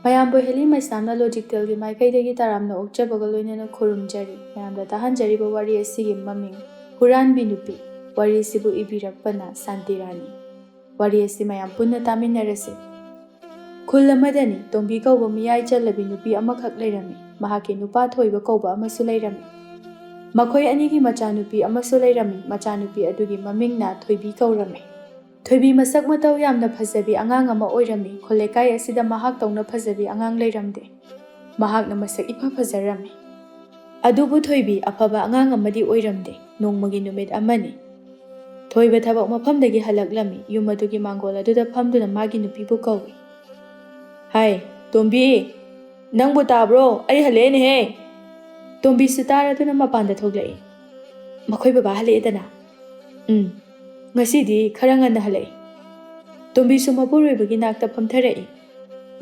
ꯃꯌꯥꯝꯕꯨ ꯍꯦꯂꯤ ꯃꯩꯁꯅꯥꯝꯅ ꯂꯣꯖꯤꯛꯇꯦꯜꯒꯤ ꯃꯥꯏꯀꯩꯗꯒꯤ ꯇꯔꯥꯝꯅ ꯑꯣꯛꯆꯕꯒ ꯂꯣꯏꯅꯅ ꯈꯨꯔꯨꯝꯖꯔꯤ ꯃꯌꯥꯝꯗ ꯇꯥꯍꯟꯖꯔꯤꯕ ꯋꯥꯔꯤ ꯑꯁꯤꯒꯤ ꯃꯃꯤꯡ ꯍꯨꯔꯥꯟꯕꯤ ꯅꯨꯄꯤ ꯋꯥꯔꯤꯁꯤꯕꯨ ꯏꯕꯤꯔꯛꯄꯅ ꯁꯥꯟꯇꯤꯔꯥꯅꯤ ꯋꯥꯔꯤ ꯑꯁꯤ ꯃꯌꯥꯝ ꯄꯨꯟꯅ ꯇꯥꯃꯤꯟꯅꯔꯁꯤ ꯈꯨꯜ ꯑꯃꯗꯅꯤ ꯇꯣꯝꯕꯤ ꯀꯧꯕ ꯃꯤꯌꯥꯏ ꯆꯜꯂꯕꯤ ꯅꯨꯄꯤ ꯑꯃꯈꯛ ꯂꯩꯔꯝꯃꯤ ꯃꯍꯥꯛꯀꯤ ꯅꯨꯄꯥ ꯊꯣꯏꯕ ꯀꯧꯕ ꯑꯃꯁꯨ ꯂꯩꯔꯝꯃꯤ ꯃꯈꯣꯏ ꯑꯅꯤꯒꯤ ꯃꯆꯥꯅꯨꯄꯤ ꯑꯃꯁꯨ ꯂꯩꯔꯝꯃꯤ ꯃꯆꯥꯅꯨꯄꯤ ꯑꯗꯨꯒꯤ ꯃꯃꯤꯡꯅ ꯊꯣꯏꯕꯤ ꯀꯧꯔꯝꯃꯤ ꯊꯣꯏꯕꯤ ꯃꯁꯛ ꯃꯇꯧ ꯌꯥꯝꯅ ꯐꯖꯕꯤ ꯑꯉꯥꯡ ꯑꯃ ꯑꯣꯏꯔꯝꯃꯤ ꯈꯨꯜ ꯂꯩꯀꯥꯏ ꯑꯁꯤꯗ ꯃꯍꯥꯛ ꯇꯧꯅ ꯐꯖꯕꯤ ꯑꯉꯥꯡ ꯂꯩꯔꯝꯗꯦ ꯃꯍꯥꯛꯅ ꯃꯁꯛ ꯏꯐ ꯐꯖꯔꯝꯃꯤ ꯑꯗꯨꯕꯨ ꯊꯣꯏꯕꯤ ꯑꯐꯕ ꯑꯉꯥꯡ ꯑꯃꯗꯤ ꯑꯣꯏꯔꯝꯗꯦ ꯅꯣꯡꯃꯒꯤ ꯅꯨꯃꯤꯠ ꯑꯃꯅꯤ ꯊꯣꯏꯕ ꯊꯕꯛ ꯃꯐꯝꯗꯒꯤ ꯍꯜꯂꯛꯂꯝꯃꯤ ꯌꯨꯝ ꯑꯗꯨꯒꯤ ꯃꯥꯡꯒꯣꯜ ꯑꯗꯨꯗ ꯐꯝꯗꯨꯅ ꯃꯥꯒꯤ ꯅꯨꯄꯤꯕꯨ ꯀꯧꯏ ꯍꯥꯏ ꯇꯣꯝꯕꯤ ꯅꯪꯕꯨ ꯇꯥꯕ꯭ꯔꯣ ꯑꯩ ꯍꯜꯂꯛꯑꯦꯅꯦꯍꯦ ꯇꯣꯝꯕꯤꯁꯨ ꯇꯥꯔꯗꯨꯅ ꯃꯄꯥꯟꯗ ꯊꯣꯛꯂꯛꯏ ꯃꯈꯣꯏ ꯕꯕꯥ ꯍꯜꯂꯛꯑꯦꯗꯅ ꯉꯁꯤꯗꯤ ꯈꯔ ꯉꯟꯅ ꯍꯜꯂꯛꯏ ꯇꯣꯝꯕꯤꯁꯨ ꯃꯄꯨꯔꯣꯏꯕꯒꯤ ꯅꯥꯛꯇ ꯐꯝꯊꯔꯛꯏ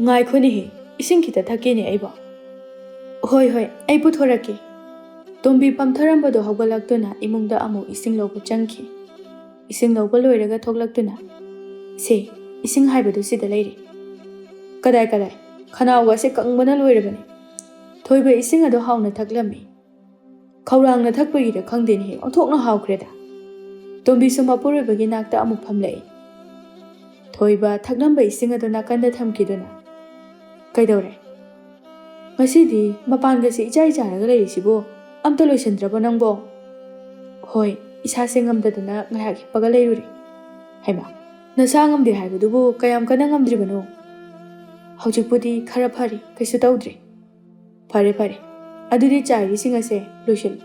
ꯉꯥꯏꯈꯣꯅꯦꯍꯦ ꯏꯁꯤꯡ ꯈꯤꯇ ꯊꯛꯀꯦꯅꯦ ꯑꯩꯕꯣ ꯍꯣꯏ ꯑꯩ ꯄꯨꯊꯣꯔꯛꯀꯦ ꯇꯣꯝꯕꯤ ꯐꯝꯊꯔꯝꯕꯗꯣ ꯍꯧꯒꯠꯂꯛꯇꯨꯅ ꯏꯃꯨꯡꯗ ꯑꯃꯨꯛ ꯏꯁꯤꯡ ꯂꯧꯕ ꯆꯪꯈꯤ ꯏꯁꯤꯡ ꯂꯧꯕ ꯂꯣꯏꯔꯒ ꯊꯣꯛꯂꯛꯇꯨꯅ ꯁꯦ ꯏꯁꯤꯡ ꯍꯥꯏꯕꯗꯨ ꯁꯤꯗ ꯂꯩꯔꯦ ꯀꯗꯥꯏ ꯈꯅꯥꯎꯒꯁꯦ ꯀꯪꯕꯅ ꯂꯣꯏꯔꯕꯅꯤ ꯊꯣꯏꯕ ꯏꯁꯤꯡ ꯑꯗꯣ ꯍꯥꯎꯅ ꯊꯛꯂꯝꯃꯤ ꯈꯧꯔꯥꯡꯅ ꯊꯛꯄꯒꯤꯔ ꯈꯪꯗꯦꯅꯦꯍꯦ ꯑꯣꯟꯊꯣꯛꯅ ꯍꯥꯎꯈ꯭ꯔꯦꯗ ꯇꯣꯝꯕꯤꯁꯨ ꯃꯄꯨꯔꯣꯏꯕꯒꯤ ꯅꯥꯛꯇ ꯑꯃꯨꯛ ꯐꯝꯂꯛꯏ ꯊꯣꯏꯕ ꯊꯛꯂꯝꯕ ꯏꯁꯤꯡ ꯑꯗꯨ ꯅꯥꯀꯟꯗ ꯊꯝꯈꯤꯗꯨꯅ ꯀꯩꯗꯧꯔꯦ ꯉꯁꯤꯗꯤ ꯃꯄꯥꯟꯒꯁꯦ ꯏꯆꯥꯏ ꯆꯥꯏꯔꯒ ꯂꯩꯔꯤꯁꯤꯕꯨ ꯑꯝꯇ ꯂꯣꯏꯁꯤꯟꯗ꯭ꯔꯕꯣ ꯅꯪꯕꯣ ꯍꯣꯏ ꯏꯁꯥꯁꯦ ꯉꯝꯗꯗꯅ ꯉꯥꯏꯍꯥꯛ ꯍꯤꯞꯄꯒ ꯂꯩꯔꯨꯔꯤ ꯍꯩꯃꯥ ꯅꯁꯥ ꯉꯝꯗꯦ ꯍꯥꯏꯕꯗꯨꯕꯨ ꯀꯌꯥꯝ ꯀꯟꯅ ꯉꯝꯗ꯭ꯔꯤꯕꯅꯣ ꯍꯧꯖꯤꯛꯄꯨꯗꯤ ꯈꯔ ꯐꯔꯤ ꯀꯩꯁꯨ ꯇꯧꯗ꯭ꯔꯤ ꯐꯔꯦ ꯑꯗꯨꯗꯤ ꯆꯥꯏꯔꯤꯁꯤꯡ ꯑꯁꯦ ꯂꯣꯏꯁꯤꯜꯂꯨ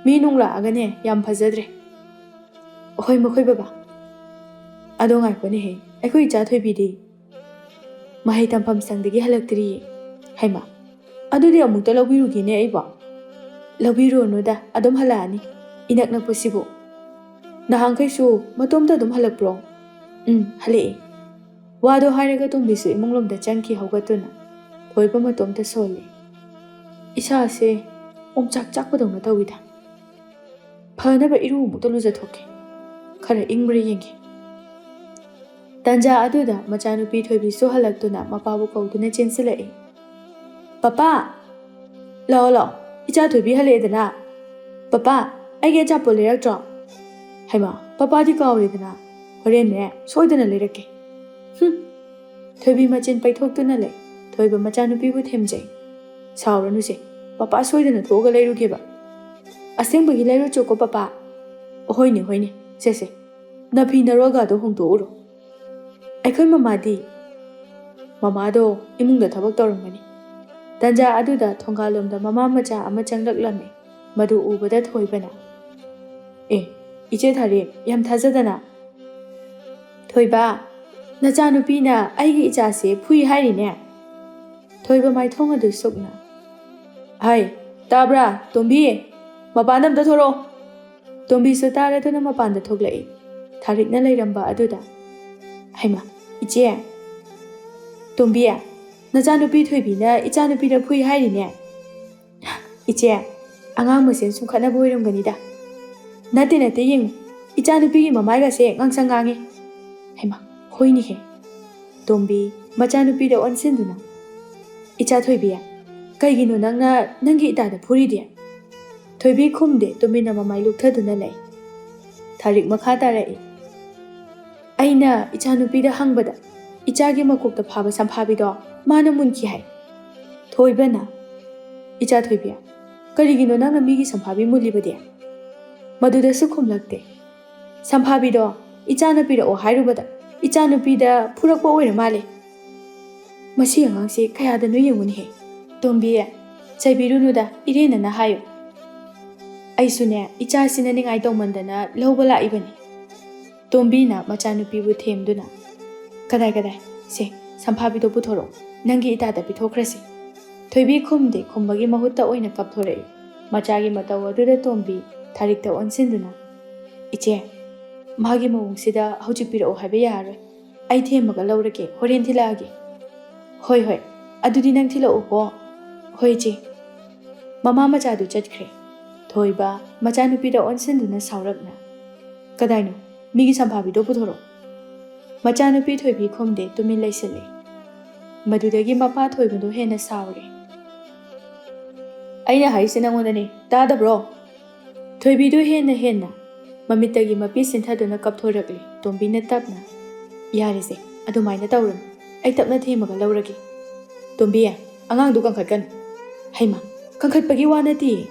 ꯃꯤ ꯅꯨꯡ ꯂꯥꯛꯑꯒꯅꯦ ꯌꯥꯝ ꯐꯖꯗ꯭ꯔꯦ ꯍꯣꯏ ꯃꯈꯣꯏ ꯕꯕꯥ ꯑꯗꯣ ꯉꯥꯏꯈꯣꯅꯦꯍꯦ ꯑꯩꯈꯣꯏ ꯏꯆꯥ ꯊꯣꯏꯕꯤꯗꯤ ꯃꯍꯩ ꯇꯝꯐꯝ ꯁꯪꯗꯒꯤ ꯍꯜꯂꯛꯇ꯭ꯔꯤꯌꯦ ꯍꯩꯃꯥ ꯑꯗꯨꯗꯤ ꯑꯃꯨꯛꯇ ꯂꯧꯕꯤꯔꯨꯒꯦꯅꯦ ꯑꯩꯕꯣ ꯂꯧꯕꯤꯔꯨꯔꯅꯨꯗ ꯑꯗꯨꯝ ꯍꯜꯂꯛꯑꯅꯤ ꯏꯅꯛ ꯅꯛꯄꯁꯤꯕꯨ ꯅꯍꯥꯟꯈꯩꯁꯨ ꯃꯇꯣꯝꯇ ꯑꯗꯨꯝ ꯍꯜꯂꯛꯄ꯭ꯔꯣ ꯍꯜꯂꯛꯑꯦ ꯋꯥꯗꯣ ꯍꯥꯏꯔꯒ ꯇꯣꯝꯕꯤꯁꯨ ꯏꯃꯨꯡꯂꯣꯝꯗ ꯆꯪꯈꯤ ꯍꯧꯒꯠꯇꯨꯅ ꯊꯣꯏꯕ ꯃꯇꯣꯝꯇ ꯁꯣꯜꯂꯤ ꯏꯁꯥꯁꯦ ꯑꯣꯝꯆꯥꯛ ꯆꯥꯛꯄꯗꯧꯅ ꯇꯧꯏꯗ ꯐꯅꯕ ꯏꯔꯨ ꯑꯃꯨꯛꯇ ꯂꯨꯖꯊꯣꯛꯀꯦ ꯈꯔ ꯏꯪꯕ꯭ꯔꯥ ꯌꯦꯡꯒꯦ ꯇꯟꯖꯥ ꯑꯗꯨꯗ ꯃꯆꯥꯅꯨꯄꯤ ꯊꯣꯏꯕꯤꯁꯨ ꯍꯜꯂꯛꯇꯨꯅ ꯃꯄꯥꯕꯨ ꯀꯧꯗꯨꯅ ꯆꯦꯟꯁꯤꯜꯂꯛꯏ ꯄꯄꯥ ꯂꯥꯛꯑꯣ ꯏꯆꯥ ꯊꯣꯏꯕꯤ ꯍꯜꯂꯛꯑꯦꯗꯅ ꯄꯄꯥ ꯑꯩꯒꯤ ꯑꯆꯥꯄꯣꯠ ꯂꯩꯔꯛꯇ꯭ꯔꯣ ꯍꯩꯃꯥ ꯄꯄꯥꯗꯤ ꯀꯥꯎꯔꯦꯗꯅ ꯍꯣꯔꯦꯟꯅꯦ ꯁꯣꯏꯗꯅ ꯂꯩꯔꯛꯀꯦ ꯊꯣꯏꯕꯤ ꯃꯆꯤꯟ ꯄꯩꯊꯣꯛꯇꯨꯅ ꯂꯩ ꯊꯣꯏꯕ ꯃꯆꯥꯅꯨꯄꯤꯕꯨ ꯊꯦꯝꯖꯩ ꯁꯥꯎꯔꯅꯨꯁꯦ ꯄꯄꯥ ꯁꯣꯏꯗꯅ ꯊꯣꯛꯑꯒ ꯂꯩꯔꯨꯒꯦꯕ ꯑꯁꯦꯡꯕꯒꯤ ꯂꯩꯔꯨꯆꯣꯀꯣ ꯄꯄꯥ ꯍꯣꯏꯅꯦ ꯁꯦ ꯅꯐꯤ ꯅꯔꯣꯜꯒꯗꯣ ꯍꯣꯡꯗꯣꯛꯎꯔꯣ ꯑꯩꯈꯣꯏ ꯃꯃꯥꯗꯣ ꯏꯃꯨꯡꯗ ꯊꯕꯛ ꯇꯧꯔꯝꯒꯅꯤ ꯇꯟꯖꯥ ꯑꯗꯨꯗ ꯊꯣꯡꯒꯥꯜꯂꯣꯝꯗ ꯃꯃꯥ ꯃꯆꯥ ꯑꯃ ꯆꯪꯂꯛꯂꯝꯃꯤ ꯃꯗꯨ ꯎꯕꯗ ꯊꯣꯏꯕꯅ ꯏꯆꯦ ꯊꯥꯔꯦꯛ ꯌꯥꯝ ꯊꯥꯖꯗꯅ ꯊꯣꯏꯕ ꯅꯆꯥꯅꯨꯄꯤꯅ ꯑꯩꯒꯤ ꯏꯆꯥꯁꯦ ꯐꯨꯏ ꯍꯥꯏꯔꯤꯅꯦ ꯊꯣꯏꯕ ꯃꯥꯏꯊꯣꯡ ꯑꯗꯨ ꯁꯨꯛꯅ ꯍꯥꯏ ꯇꯥꯕ꯭ꯔꯥ ꯇꯣꯝꯕꯤ ꯃꯄꯥꯟꯗ ꯑꯝꯇ ꯊꯣꯔꯛꯑꯣ ꯇꯣꯝꯕꯤꯁꯨ ꯇꯥꯔꯗꯨꯅ ꯃꯄꯥꯟꯗ ꯊꯣꯛꯂꯛꯏ ꯊꯥꯔꯤꯛꯅ ꯂꯩꯔꯝꯕ ꯑꯗꯨꯗ ꯍꯩꯃꯥ ꯏꯆꯦ ꯇꯣꯝꯕꯤ ꯅꯆꯥꯅꯨꯄꯤ ꯊꯣꯏꯕꯤꯅ ꯏꯆꯥꯅꯨꯄꯤꯗ ꯐꯨꯏ ꯍꯥꯏꯔꯤꯅꯦ ꯏꯆꯦ ꯑꯉꯥꯡ ꯃꯁꯦꯟ ꯁꯨꯝ ꯈꯠꯅꯕ ꯑꯣꯏꯔꯝꯒꯅꯤꯗ ꯅꯠꯇꯦ ꯌꯦꯡꯉꯨ ꯏꯆꯥꯅꯨꯄꯤꯒꯤ ꯃꯃꯥꯏꯒꯁꯦ ꯉꯥꯡꯁꯪ ꯉꯥꯡꯉꯤ ꯍꯩꯃꯥ ꯍꯣꯏꯅꯦꯍꯦ ꯇꯣꯝꯕꯤ ꯃꯆꯥꯅꯨꯄꯤꯗ ꯑꯣꯟꯁꯤꯟꯗꯨꯅ ꯏꯆꯥ ꯊꯣꯏꯕꯤ ꯀꯩꯒꯤꯅꯣ ꯅꯪꯅ ꯅꯪꯒꯤ ꯏꯇꯥꯗ ꯐꯨꯔꯤꯗꯤ ꯊꯣꯏꯕꯤ ꯈꯨꯝꯗꯦ ꯇꯨꯃꯤꯟꯅ ꯃꯃꯥꯏ ꯂꯨꯛꯊꯗꯨꯅ ꯂꯩ ꯊꯥꯔꯤꯛ ꯃꯈꯥ ꯇꯥꯔꯛꯏ ꯑꯩꯅ ꯏꯆꯥꯅꯨꯄꯤꯗ ꯍꯪꯕꯗ ꯏꯆꯥꯒꯤ ꯃꯀꯣꯛꯇ ꯐꯥꯕ ꯁꯝꯐꯥꯕꯤꯗꯣ ꯃꯥꯅ ꯃꯨꯟꯈꯤ ꯍꯥꯏ ꯊꯣꯏꯕꯅ ꯏꯆꯥ ꯊꯣꯏꯕꯤ ꯀꯔꯤꯒꯤꯅꯣ ꯅꯪꯅ ꯃꯤꯒꯤ ꯁꯝꯐꯥꯕꯤ ꯃꯨꯜꯂꯤꯕꯗꯤ ꯃꯗꯨꯗꯁꯨ ꯈꯨꯝꯂꯛꯇꯦ ꯁꯝꯐꯥꯕꯤꯗꯣ ꯏꯆꯥꯅ ꯄꯤꯔꯛꯑꯣ ꯍꯥꯏꯔꯨꯕꯗ ꯏꯆꯥꯅꯨꯄꯤꯗ ꯐꯨꯔꯛꯄ ꯑꯣꯏꯔ ꯃꯥꯜꯂꯦ ꯃꯁꯤ ꯑꯉꯥꯡꯁꯦ ꯀꯌꯥꯗꯅꯣ ꯌꯦꯡꯉꯨꯅꯦꯍꯦ ꯇꯣꯝꯕꯤ ꯆꯩꯕꯤꯔꯨꯅꯨꯗ ꯏꯔꯦꯟꯅꯅ ꯍꯥꯏꯌꯨ ꯑꯩꯁꯨꯅꯦ ꯏꯆꯥꯁꯤꯅ ꯅꯤꯡꯉꯥꯏ ꯇꯧꯃꯟꯗꯅ ꯂꯧꯕ ꯂꯥꯛꯏꯕꯅꯤ ꯇꯣꯝꯕꯤꯅ ꯃꯆꯥꯅꯨꯄꯤꯕꯨ ꯊꯦꯝꯗꯨꯅ ꯀꯗꯥꯏ ꯁꯦ ꯁꯝꯐꯥꯕꯤꯗꯣ ꯄꯨꯊꯣꯔꯛꯑꯣ ꯅꯪꯒꯤ ꯏꯇꯥꯗ ꯄꯤꯊꯣꯛꯈ꯭ꯔꯁꯤ ꯊꯣꯏꯕꯤ ꯈꯨꯝꯗꯦ ꯈꯨꯝꯕꯒꯤ ꯃꯍꯨꯠꯇ ꯑꯣꯏꯅ ꯀꯞꯊꯣꯔꯛꯏ ꯃꯆꯥꯒꯤ ꯃꯇꯧ ꯑꯗꯨꯗ ꯇꯣꯝꯕꯤ ꯊꯥꯔꯤꯛꯇ ꯑꯣꯟꯁꯤꯟꯗꯨꯅ ꯏꯆꯦ ꯃꯥꯒꯤ ꯃꯑꯣꯡꯁꯤꯗ ꯍꯧꯖꯤꯛ ꯄꯤꯔꯛꯑꯣ ꯍꯥꯏꯕ ꯌꯥꯔꯔꯣꯏ ꯑꯩ ꯊꯦꯝꯃꯒ ꯂꯧꯔꯒꯦ ꯍꯣꯔꯦꯟ ꯊꯤꯜꯂꯛꯑꯒꯦ ꯍꯣꯏ ꯑꯗꯨꯗꯤ ꯅꯪ ꯊꯤꯜꯂꯛꯎꯀꯣ ꯍꯣꯏ ꯏꯆꯦ ꯃꯃꯥ ꯃꯆꯥꯗꯨ ꯆꯠꯈ꯭ꯔꯦ ꯊꯣꯏꯕ ꯃꯆꯥꯅꯨꯄꯤꯗ ꯑꯣꯟꯁꯤꯟꯗꯨꯅ ꯁꯥꯎꯔꯞꯅ ꯀꯗꯥꯏꯅꯣ ꯃꯤꯒꯤ ꯁꯝꯐꯥꯕꯤꯗꯣ ꯄꯨꯊꯣꯔꯛꯑꯣ ꯃꯆꯥꯅꯨꯄꯤ ꯊꯣꯏꯕꯤ ꯈꯨꯝꯗꯦ ꯇꯨꯃꯤꯟ ꯂꯩꯁꯤꯜꯂꯤ ꯃꯗꯨꯗꯒꯤ ꯃꯄꯥ ꯊꯣꯏꯕꯗꯨ ꯍꯦꯟꯅ ꯁꯥꯎꯔꯦ꯫ ꯑꯩꯅ ꯍꯥꯏꯔꯤꯁꯦ ꯅꯪꯉꯣꯟꯗꯅꯤ, ꯇꯥꯗꯕ꯭ꯔꯣ? ꯊꯣꯏꯕꯤꯗꯨ ꯍꯦꯟꯅ ꯃꯃꯤꯠꯇꯒꯤ ꯃꯄꯤ ꯁꯤꯟꯊꯗꯨꯅ ꯀꯞꯊꯣꯔꯛꯂꯤ꯫ ꯇꯣꯝꯕꯤꯅ ꯇꯞꯅ, ꯌꯥꯔꯦꯁꯦ, ꯑꯗꯨꯃꯥꯏꯅ ꯇꯧꯔꯅꯨ, ꯑꯩ ꯇꯞꯅ ꯊꯦꯝꯃꯒ ꯂꯧꯔꯒꯦ꯫ ꯇꯣꯝꯕꯤ, ꯑꯉꯥꯡꯗꯨ ꯀꯟꯈꯠꯀꯅꯨ꯫ ꯍꯩꯃꯥ, ꯀꯟꯈꯠꯄꯒꯤ ꯋꯥ ꯅꯠꯇꯤꯌꯦ,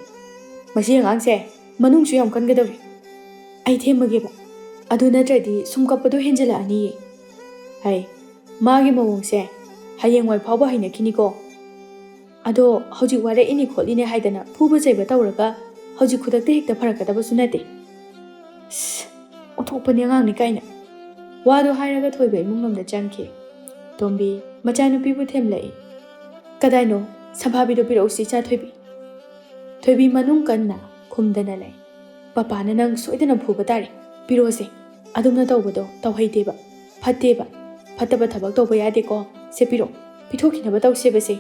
ꯃꯁꯤ ꯑꯉꯥꯡꯁꯦ ꯃꯅꯨꯡꯁꯨ ꯌꯥꯝ ꯀꯟꯒꯗꯧꯔꯤ꯫ ꯑꯩ ꯊꯦꯝꯃꯒꯦꯕ, ꯑꯗꯨ ꯅꯠꯇ꯭ꯔꯗꯤ ꯁꯨꯝ ꯀꯞꯄꯗꯣ ꯍꯦꯟꯖꯜꯂꯛꯑꯅꯤꯌꯦ꯫ ꯍꯩ, ꯃꯥꯒꯤ ꯃꯑꯣꯡꯁꯦ ꯍꯌꯦꯡꯋꯥꯏ ꯐꯥꯎꯕ ꯍꯩꯅꯈꯤꯅꯤꯀꯣ꯫ ꯑꯗꯣ ꯍꯧꯖꯤꯛ ꯋꯥꯔꯛꯏꯅꯤ ꯈꯣꯠꯂꯤꯅꯤ ꯍꯥꯏꯗꯅ ꯐꯨꯕ ꯆꯩꯕ ꯇꯧꯔꯒ ꯍꯧꯖꯤꯛ ꯈꯨꯗꯛꯇ ꯍꯦꯛꯇ ꯐꯔꯛꯀꯗꯕꯁꯨ ꯅꯠꯇꯦ꯫ ꯑꯣꯟꯊꯣꯛꯄꯅꯤ ꯑꯉꯥꯡꯅꯤ ꯀꯥꯏꯅ꯫ ꯋꯥꯗꯣ ꯍꯥꯏꯔꯒ ꯊꯣꯏꯕ ꯏꯃꯨꯡ ꯂꯣꯝꯗ ꯆꯪꯈꯤ꯫ ꯇꯣꯝꯕꯤ ꯃꯆꯥꯅꯨꯄꯤꯕꯨ ꯊꯦꯝꯂꯛꯏ꯫ ꯀꯗꯥꯏꯅꯣ, ꯁꯝꯐꯥꯕꯤꯗꯣ ꯄꯤꯔꯛꯎꯁꯤ ꯏꯆꯥ ꯊꯣꯏꯕꯤ꯫ ꯊꯣꯏꯕꯤ ꯃꯅꯨꯡ ꯀꯟꯅ ꯈꯨꯝꯗꯅ ꯂꯩ꯫ ꯄꯄꯥꯅ ꯅꯪ ꯁꯣꯏꯗꯅ ꯐꯨꯕ ꯇꯥꯔꯦ, ꯄꯤꯔꯛꯑꯣꯁꯦ, ꯑꯗꯨꯝꯅ ꯇꯧꯕꯗꯣ ꯇꯧꯍꯩꯗꯦꯕ, ꯐꯠꯇꯦꯕ, ꯐꯠꯇꯕ ꯊꯕꯛ ꯇꯧꯕ ꯌꯥꯗꯦꯀꯣ, ꯁꯦ ꯄꯤꯔꯛꯑꯣ, ꯄꯤꯊꯣꯛꯈꯤꯅꯕ ꯇꯧꯁꯦꯕꯁꯦ꯫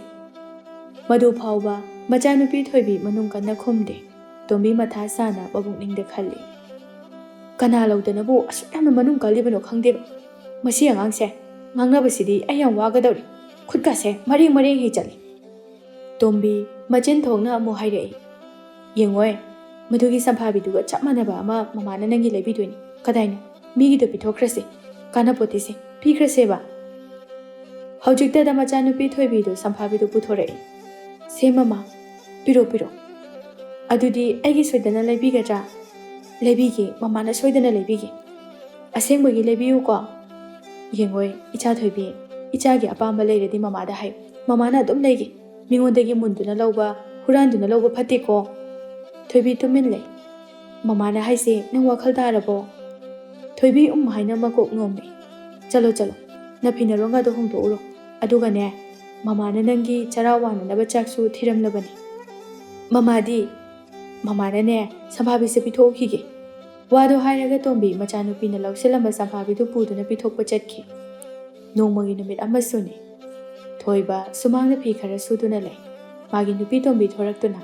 ꯃꯗꯨ ꯐꯥꯎꯕ ꯃꯆꯥꯅꯨꯄꯤ ꯊꯣꯏꯕꯤ ꯃꯅꯨꯡ ꯀꯟꯅ ꯈꯨꯝꯗꯦ꯫ ꯇꯣꯝꯕꯤ ꯃꯊꯥ ꯁꯥꯅ ꯃꯕꯨꯛꯅꯤꯡꯗ ꯈꯜꯂꯤ꯫ ꯀꯅꯥ ꯂꯧꯗꯅꯕꯨ ꯑꯁꯨꯛ ꯌꯥꯝꯅ ꯃꯅꯨꯡ ꯀꯜꯂꯤꯕꯅꯣ ꯈꯪꯗꯦꯕ, ꯃꯁꯤ ꯑꯉꯥꯡꯁꯦ ꯉꯥꯡꯅꯕꯁꯤꯗꯤ ꯑꯩ ꯌꯥꯝ ꯋꯥꯒꯗꯧꯔꯤ, ꯈꯨꯠꯀꯥꯁꯦ ꯃꯔꯦꯡ ꯍꯦꯛ ꯆꯠꯂꯤ꯫ ꯇꯣꯝꯕꯤ ꯃꯆꯤꯟ ꯊꯣꯛꯅ ꯑꯃꯨꯛ ꯍꯥꯏꯔꯛꯏ꯫ ꯌꯦꯡꯉꯣꯏ, ꯃꯗꯨꯒꯤ ꯁꯝꯐꯥꯕꯤꯗꯨꯒ ꯆꯞ ꯃꯥꯟꯅꯕ ꯑꯃ ꯃꯃꯥꯅ ꯅꯪꯒꯤ ꯂꯩꯕꯤꯗꯣꯏꯅꯤ꯫ ꯀꯗꯥꯏꯅꯣ, ꯃꯤꯒꯤꯗꯣ ꯄꯤꯊꯣꯛꯈ꯭ꯔꯁꯦ, ꯀꯥꯟꯅꯄꯣꯠꯇꯦꯁꯦ, ꯄꯤꯈ꯭ꯔꯁꯦꯕ꯫ ꯍꯧꯖꯤꯛꯇꯗ ꯃꯆꯥꯅꯨꯄꯤ ꯊꯣꯏꯕꯤꯗꯨ ꯁꯝꯐꯥꯕꯤꯗꯨ ꯄꯨꯊꯣꯔꯛꯏ꯫ ꯁꯦ ꯃꯃꯥ, ꯄꯤꯔꯣ, ꯑꯗꯨꯗꯤ ꯑꯩꯒꯤ ꯁꯣꯏꯗꯅ ꯂꯩꯕꯤꯒꯗ꯭ꯔꯥ? ꯂꯩꯕꯤꯒꯦ, ꯃꯃꯥꯅ ꯁꯣꯏꯗꯅ ꯂꯩꯕꯤꯒꯦ, ꯑꯁꯦꯡꯕꯒꯤ ꯂꯩꯕꯤꯌꯨꯀꯣ꯫ ꯌꯦꯡꯉꯣꯏ ꯏꯆꯥ ꯊꯣꯏꯕꯤ, ꯏꯆꯥꯒꯤ ꯑꯄꯥꯝꯕ ꯂꯩꯔꯗꯤ ꯃꯃꯥꯗ ꯍꯥꯏꯌꯨ, ꯃꯃꯥꯅ ꯑꯗꯨꯝ ꯂꯩꯒꯦ, ꯃꯤꯉꯣꯟꯗꯒꯤ ꯃꯨꯟꯗꯨꯅ ꯂꯧꯕ, ꯍꯨꯔꯥꯟꯗꯨꯅ ꯂꯧꯕ ꯐꯠꯇꯦꯀꯣ꯫ ꯊꯣꯏꯕꯤ ꯇꯨꯃꯤꯟ ꯂꯩ꯫ ꯃꯃꯥꯅ ꯍꯥꯏꯁꯦ ꯅꯪ ꯋꯥꯈꯜ ꯇꯥꯔꯕꯣ? ꯊꯣꯏꯕꯤ ꯍꯥꯏꯅ ꯃꯀꯣꯛ ꯅꯣꯝꯃꯤ꯫ ꯆꯠꯂꯣ, ꯅꯐꯤ ꯅꯔꯣꯡꯒꯗꯣ ꯍꯣꯡꯗꯣꯛꯎꯔꯣ, ꯑꯗꯨꯒꯅꯦ, ꯃꯃꯥꯅ ꯅꯪꯒꯤ ꯆꯔꯥ ꯋꯥꯅꯅꯕ ꯆꯥꯛꯁꯨ ꯊꯤꯔꯝꯂꯕꯅꯤ꯫ ꯃꯃꯥꯅꯅꯦ ꯁꯝꯐꯥꯕꯤꯁꯦ ꯄꯤꯊꯣꯛꯈꯤꯒꯦ꯫ ꯋꯥꯗꯣ ꯍꯥꯏꯔꯒ ꯇꯣꯝꯕꯤ ꯃꯆꯥꯅꯨꯄꯤꯅ ꯂꯧꯁꯤꯜꯂꯝꯕ ꯁꯝꯐꯥꯕꯤꯗꯨ ꯄꯨꯗꯨꯅ ꯄꯤꯊꯣꯛꯄ ꯆꯠꯈꯤ꯫ ꯅꯣꯡꯃꯒꯤ ꯅꯨꯃꯤꯠ ꯑꯃꯁꯨꯅꯤ꯫ ꯊꯣꯏꯕ ꯁꯨꯃꯥꯡꯗ ꯐꯤ ꯈꯔ ꯁꯨꯗꯨꯅ ꯂꯩ꯫ ꯃꯥꯒꯤ ꯅꯨꯄꯤ ꯇꯣꯝꯕꯤ ꯊꯣꯔꯛꯇꯨꯅ,